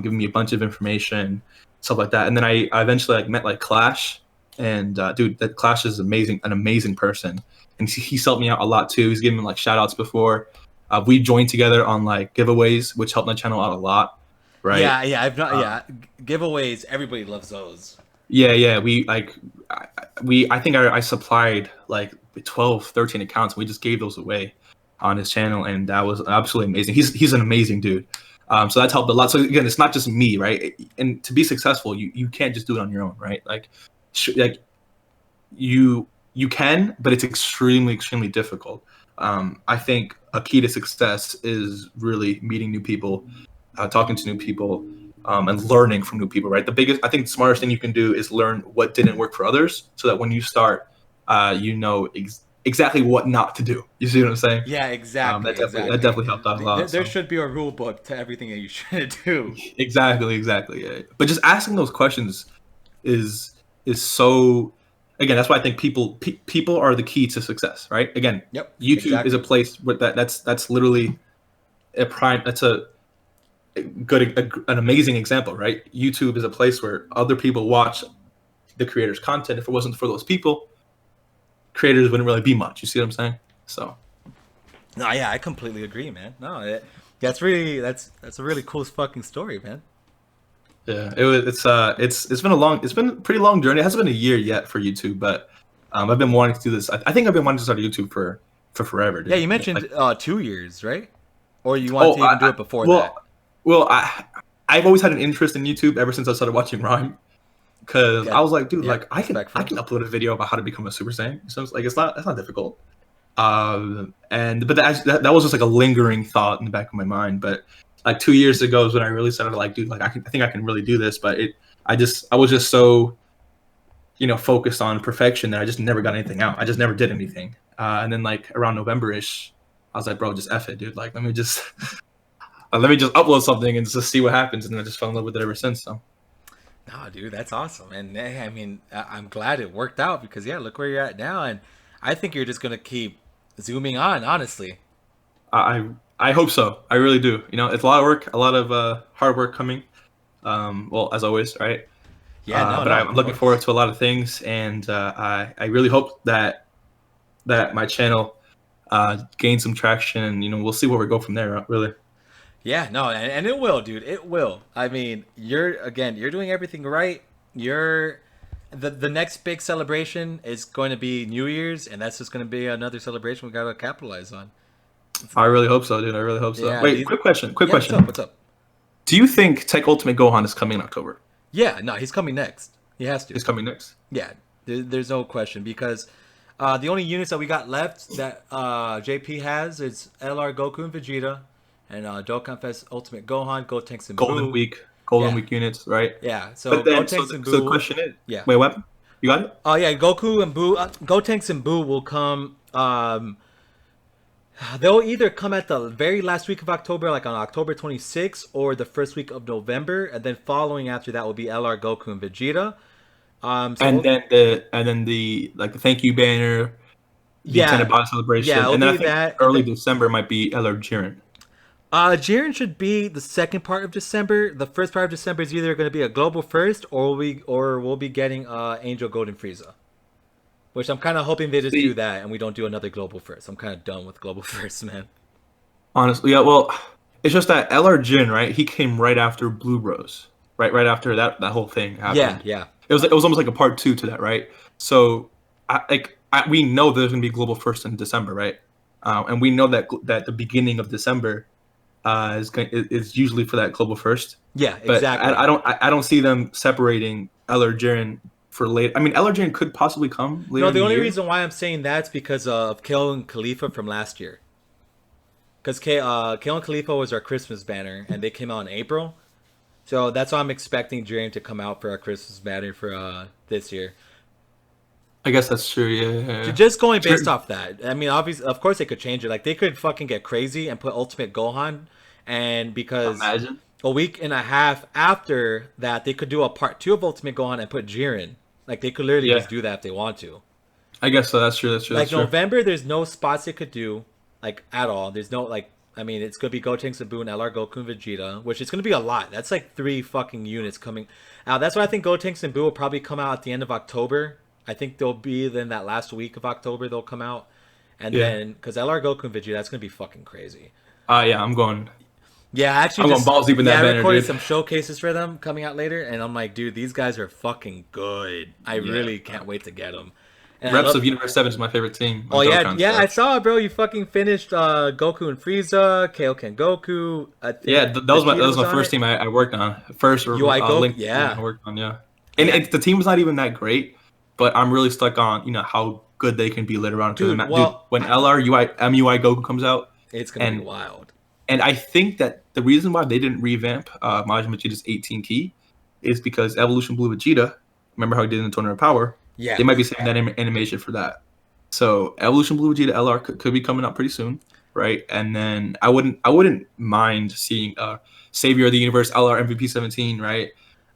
giving me a bunch of information, stuff like that. And then I eventually like met like Clash, and dude, that Clash is an amazing person, and he's helped me out a lot too. He's given me like shout outs before. We joined together on like giveaways, which helped my channel out a lot, right? Yeah, yeah, I've not. Uh, Yeah, giveaways. Everybody loves those. yeah, we like I think I supplied like 12, 13 accounts. We just gave those away on his channel, and that was absolutely amazing. He's an amazing dude. So that's helped a lot. So again, it's not just me, right? And to be successful, you can't just do it on your own, right? Like, like you can, but it's extremely difficult. I think a key to success is really meeting new people, talking to new people, and learning from new people. Right. I think, the smartest thing you can do is learn what didn't work for others, so that when you start, you know exactly what not to do. You see what I'm saying? Yeah, exactly, That exactly. definitely helped out a lot. There So should be a rule book to everything that you should do. exactly. Yeah. But just asking those questions is so. Again, that's why I think people are the key to success, right? Again, Yep, YouTube is a exactly. place where that's literally a prime. That's a an amazing example, right? YouTube is a place where other people watch the creators' content. If it wasn't for those people, creators wouldn't really be much. You see what I'm saying? So No, yeah, I completely agree, man. No, that's really that's a really cool fucking story, man. yeah, it's been a pretty long journey. It hasn't been a year yet for YouTube, but I've been wanting to do this. I think I've been wanting to start YouTube for forever, Yeah, dude. you Like, mentioned 2 years, right? Or you want oh, to even do it before well, that? I've always had an interest in YouTube ever since I started watching Rhyme, because Yeah, I was like, dude, yeah, like I respectful. can upload a video about how to become a Super Saiyan. So it's like it's not difficult. And but that was just like a lingering thought in the back of my mind. But like 2 years ago is when I really started like, dude, like I think I can really do this. But I was just so focused on perfection that I just never got anything out. I just never did anything. And then like around November-ish, I was like, bro, just F it, dude. Like let me just upload something and just see what happens. And I just fell in love with it ever since. So No, dude, that's awesome. And I mean, I'm glad it worked out because yeah, look where you're at now, and I think you're just gonna keep zooming on, honestly. I I hope so. I really do. It's a lot of work, a lot of hard work coming. Well, as always, right? Yeah, no, But no, I'm of looking forward course. to a lot of things, and I really hope that my channel gains some traction, and we'll see where we go from there. Really, Yeah, no, and it will, dude. It will. I mean, you're doing everything right. You're the next big celebration is going to be New Year's, and that's just going to be another celebration we gotta capitalize on. I really hope so, dude. I really hope so. Yeah, Wait, these. quick question. Quick Yeah, what's up? question. What's up? Do you think Tech Ultimate Gohan is coming in October? Yeah, no, he's coming next. He has to. Is coming next? Yeah, there's no question because the only units that we got left that JP has is LR Goku and Vegeta, and Dokkan Fest Ultimate Gohan, Gotenks and Golden Buu. Week, Golden Yeah, Week units, right? yeah. So But then, Gotenks and so the Buu. question is, Yeah. wait, what? You got it? Oh yeah, Goku and Buu, Gotenks and Buu will come. They'll either come at the very last week of October, like on October 26th, or the first week of November, and then following after that will be LR Goku and Vegeta. And So then the like the thank you banner, the yeah, Tenebana yeah, celebration, it'll and then I be think that, and early then December might be Eller Jiren. Jiren should be the second part of December. The first part of December is either going to be a global first, or we'll be getting Angel Golden Frieza. Which I'm kind of hoping they just do See, that and we don't do another global first. I'm kind of done with global first, man. honestly, yeah. Well, it's just that Eller Jin, right? He came right after Blue Rose, right after that whole thing Yeah, happened. yeah, It was almost like a part two to that, right? So, we know there's gonna be global first in December, right? And we know that the beginning of December, is usually for that global first. Yeah, But exactly. I don't see them separating Eller Jiren for late. I mean, Eller Jiren could possibly come later No, in the the only year. reason why I'm saying that's because of Kale and Khalifa from last year. Because Kale and Khalifa was our Christmas banner, and they came out in April. So that's why I'm expecting Dream to come out for our Christmas banner for this year. I guess that's true. Yeah, yeah, yeah. Just going based Sure. off that, I mean, obviously, of course, they could change it. Like they could fucking get crazy and put Ultimate Gohan, and because Imagine. a week and a half after that, they could do a part two of Ultimate Gohan and put Jiren. Like they could literally Yeah, just do that if they want to. I guess so. That's true. That's true. That's Like true. November, there's no spots they could do like at all. There's no like. I mean, it's gonna be Gotenks, Sabu, and LR Goku and Vegeta, which is gonna be a lot. That's like 3 fucking units coming out. That's why I think Gotenks and Buu will probably come out at the end of October. I think they'll be then that last week of October they'll come out, and Yeah. then because LR Goku and Vegeta, that's gonna be fucking crazy. Yeah. I'm going. Yeah, I actually I'm going just balls deep in that I banner, recorded dude. some showcases for them coming out later, and I'm like, dude, these guys are fucking good. I Yeah. really can't wait to get them. And I Reps love of Universe 7 is my favorite team Oh on yeah, Dokkan. yeah, I So saw it, bro. You fucking finished Goku and Frieza, Kaioken Goku. I yeah, think that Vegeta was was my on first it. team I worked on. First UI Goku, link team I yeah, worked on. Yeah, and yeah, the team was not even that great, but I'm really stuck on how good they can be later on. Because dude. dude, Well, when MUI Goku comes out, it's gonna be and wild. I think that the reason why they didn't revamp Majin Vegeta's 18T is because Evolution Blue Vegeta. Remember how he did in the Tournament of Power? Yeah, They might be saving that animation for that. So Evolution Blue Vegeta LR could be coming out pretty soon, right? And then I wouldn't mind seeing Savior of the Universe LR MVP 17, right?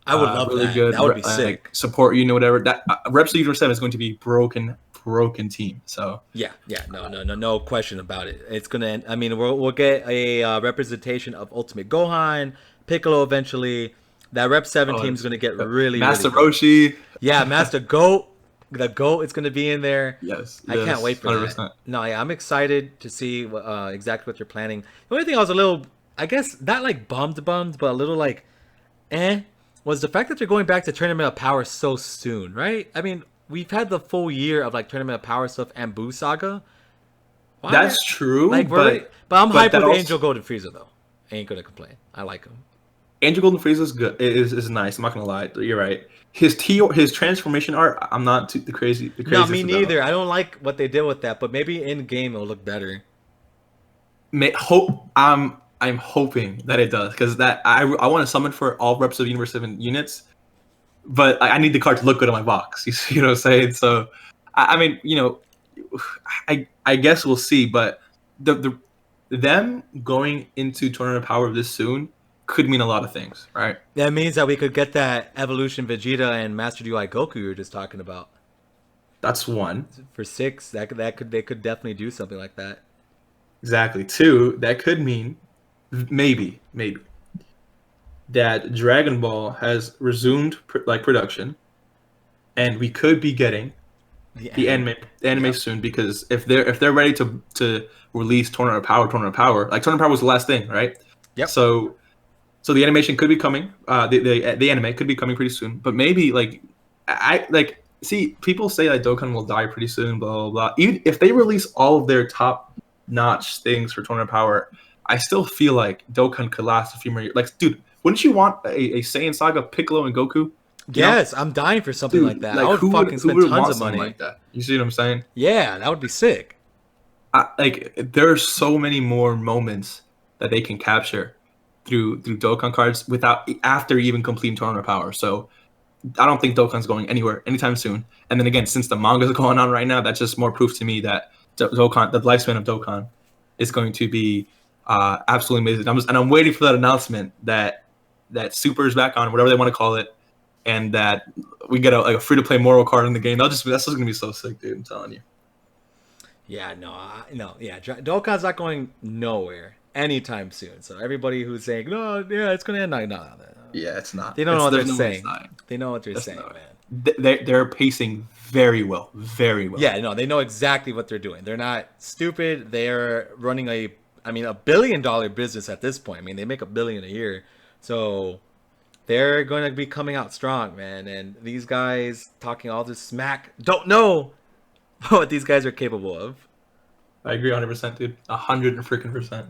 I would love Really that. good That would be like sick. support unit, whatever. That Reps of Universe 7 is going to be broken team. So Yeah, yeah, no question about it. It's gonna. I mean, we'll get a representation of Ultimate Gohan, Piccolo eventually. That Rep Seven oh, team is gonna get really, really Master good. Roshi. Yeah, Master Goat, the Goat is gonna be in there. Yes, I can't yes, wait for that. 100%. No, yeah, I'm excited to see exactly what you're planning. The only thing I was a little, I guess, not like bummed, but a little like, was the fact that they're going back to Tournament of Power so soon, right? I mean, we've had the full year of like Tournament of Power stuff and Boo Saga. Why? That's true, Like, we're already, but I'm hyped that with also Angel Golden Frieza though. Ain't gonna complain. I like him. Angel Golden Frieza is good. Is nice. I'm not gonna lie. You're right. His transformation art, I'm not too, the No, me craziest about. neither. I don't like what they did with that, but maybe in game it'll look better. Hope I'm hoping that it does because that I want to summon for all reps of Universe 7 units, but I need the card to look good on my box. You see what I'm saying? So I mean, I guess we'll see, but the them going into Tournament of Power this soon could mean a lot of things, right? That means that we could get that Evolution Vegeta and Master UI Goku you were just talking about That's one. for 6. That could they could definitely do something like that. Exactly. Two, that could mean maybe that Dragon Ball has resumed production, and we could be getting The the anime. anime Yep. soon because if they're ready to release Tournament of Power, like Tournament of Power was the last thing, right? Yep. So the animation could be coming. The anime could be coming pretty soon, but maybe like I like see people say that Dokkan will die pretty soon, blah blah blah. Even if they release all of their top notch things for Tournament of Power, I still feel like Dokkan could last a few more years. Like, dude, wouldn't you want a Saiyan Saga Piccolo and Goku? You know, Yes, I'm dying for something like dude, that. I like would fucking who spend would tons want of something money. like that? You see what I'm saying? Yeah, that would be sick. Like there are so many more moments that they can capture through Dokkan cards without after even completing Tournament of Power. So I don't think Dokkan's going anywhere anytime soon. And then again, since the manga's going on right now, that's just more proof to me that Dokkan, the lifespan of Dokkan, is going to be absolutely amazing. I'm waiting for that announcement that Super is back on, whatever they want to call it, and that we get a free to play Moro card in the game. That's just gonna be so sick, dude. I'm telling you. Yeah, no, yeah. Dokkan's not going nowhere anytime soon. So everybody who's saying no, yeah, it's gonna end, no. Yeah, it's not. They don't know what they're There's no way it's saying. not. They know what they're That's saying, no way. man. They're pacing very well, very well. Yeah, no, they know exactly what they're doing. They're not stupid. They're running a $1 billion business at this point. I mean, they make $1 billion a year, so they're going to be coming out strong, man. And these guys talking all this smack don't know what these guys are capable of. I agree 100%, dude. 100 freaking percent.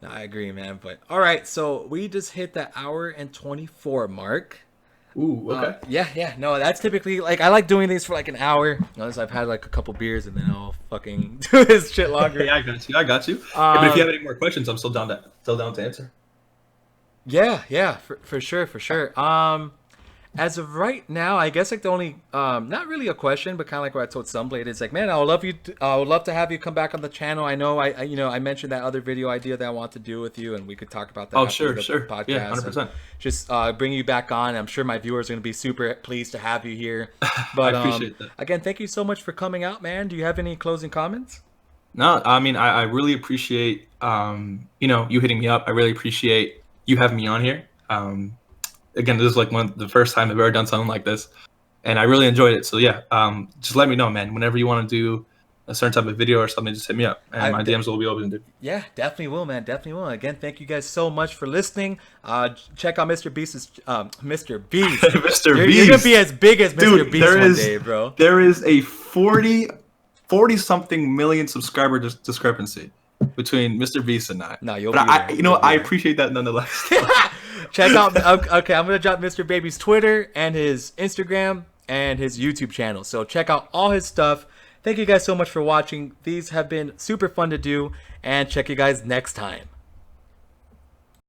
No, I agree, man. But all right, so we just hit the hour and 24 mark. Ooh, okay. Yeah, yeah. No, that's typically like I like doing these for like an hour. Unless I've had like a couple beers and then I'll fucking do this shit longer. Yeah, I got you. I got you. Yeah, but if you have any more questions, I'm still down to answer. Yeah, yeah, for sure, for sure. As of right now, I guess like the only not really a question, but kind of like what I told Sunblade, it's like, man, I would love to have you come back on the channel. I know I you know I mentioned that other video idea that I want to do with you, and we could talk about that Oh, after sure, the sure. podcast. Yeah, And 100%. just bring you back on. I'm sure my viewers are gonna be super pleased to have you here. I But appreciate that. again, thank you so much for coming out, man. Do you have any closing comments? No, I mean, I really appreciate, you hitting me up. I really appreciate you having me on here. Again, this is like one of the first time I've ever done something like this, and I really enjoyed it. So yeah, just let me know, man. Whenever you want to do a certain type of video or something, just hit me up, and my DMs will be open. Dude. Yeah, definitely will, man. Definitely will. Again, thank you guys so much for listening. Check out Mr. Beast's Mr. Beast. Mr. You're Beast. gonna be as big as Mr. Dude, Beast one day, bro. there is a 40 something million subscriber discrepancy between Mr. Beast and I. No, you'll but be there. you know, You'll be I there. appreciate that nonetheless. Check out. Okay, I'm gonna drop Mr. Baby's Twitter and his Instagram and his YouTube channel. So check out all his stuff. Thank you guys so much for watching. These have been super fun to do, and check you guys next time.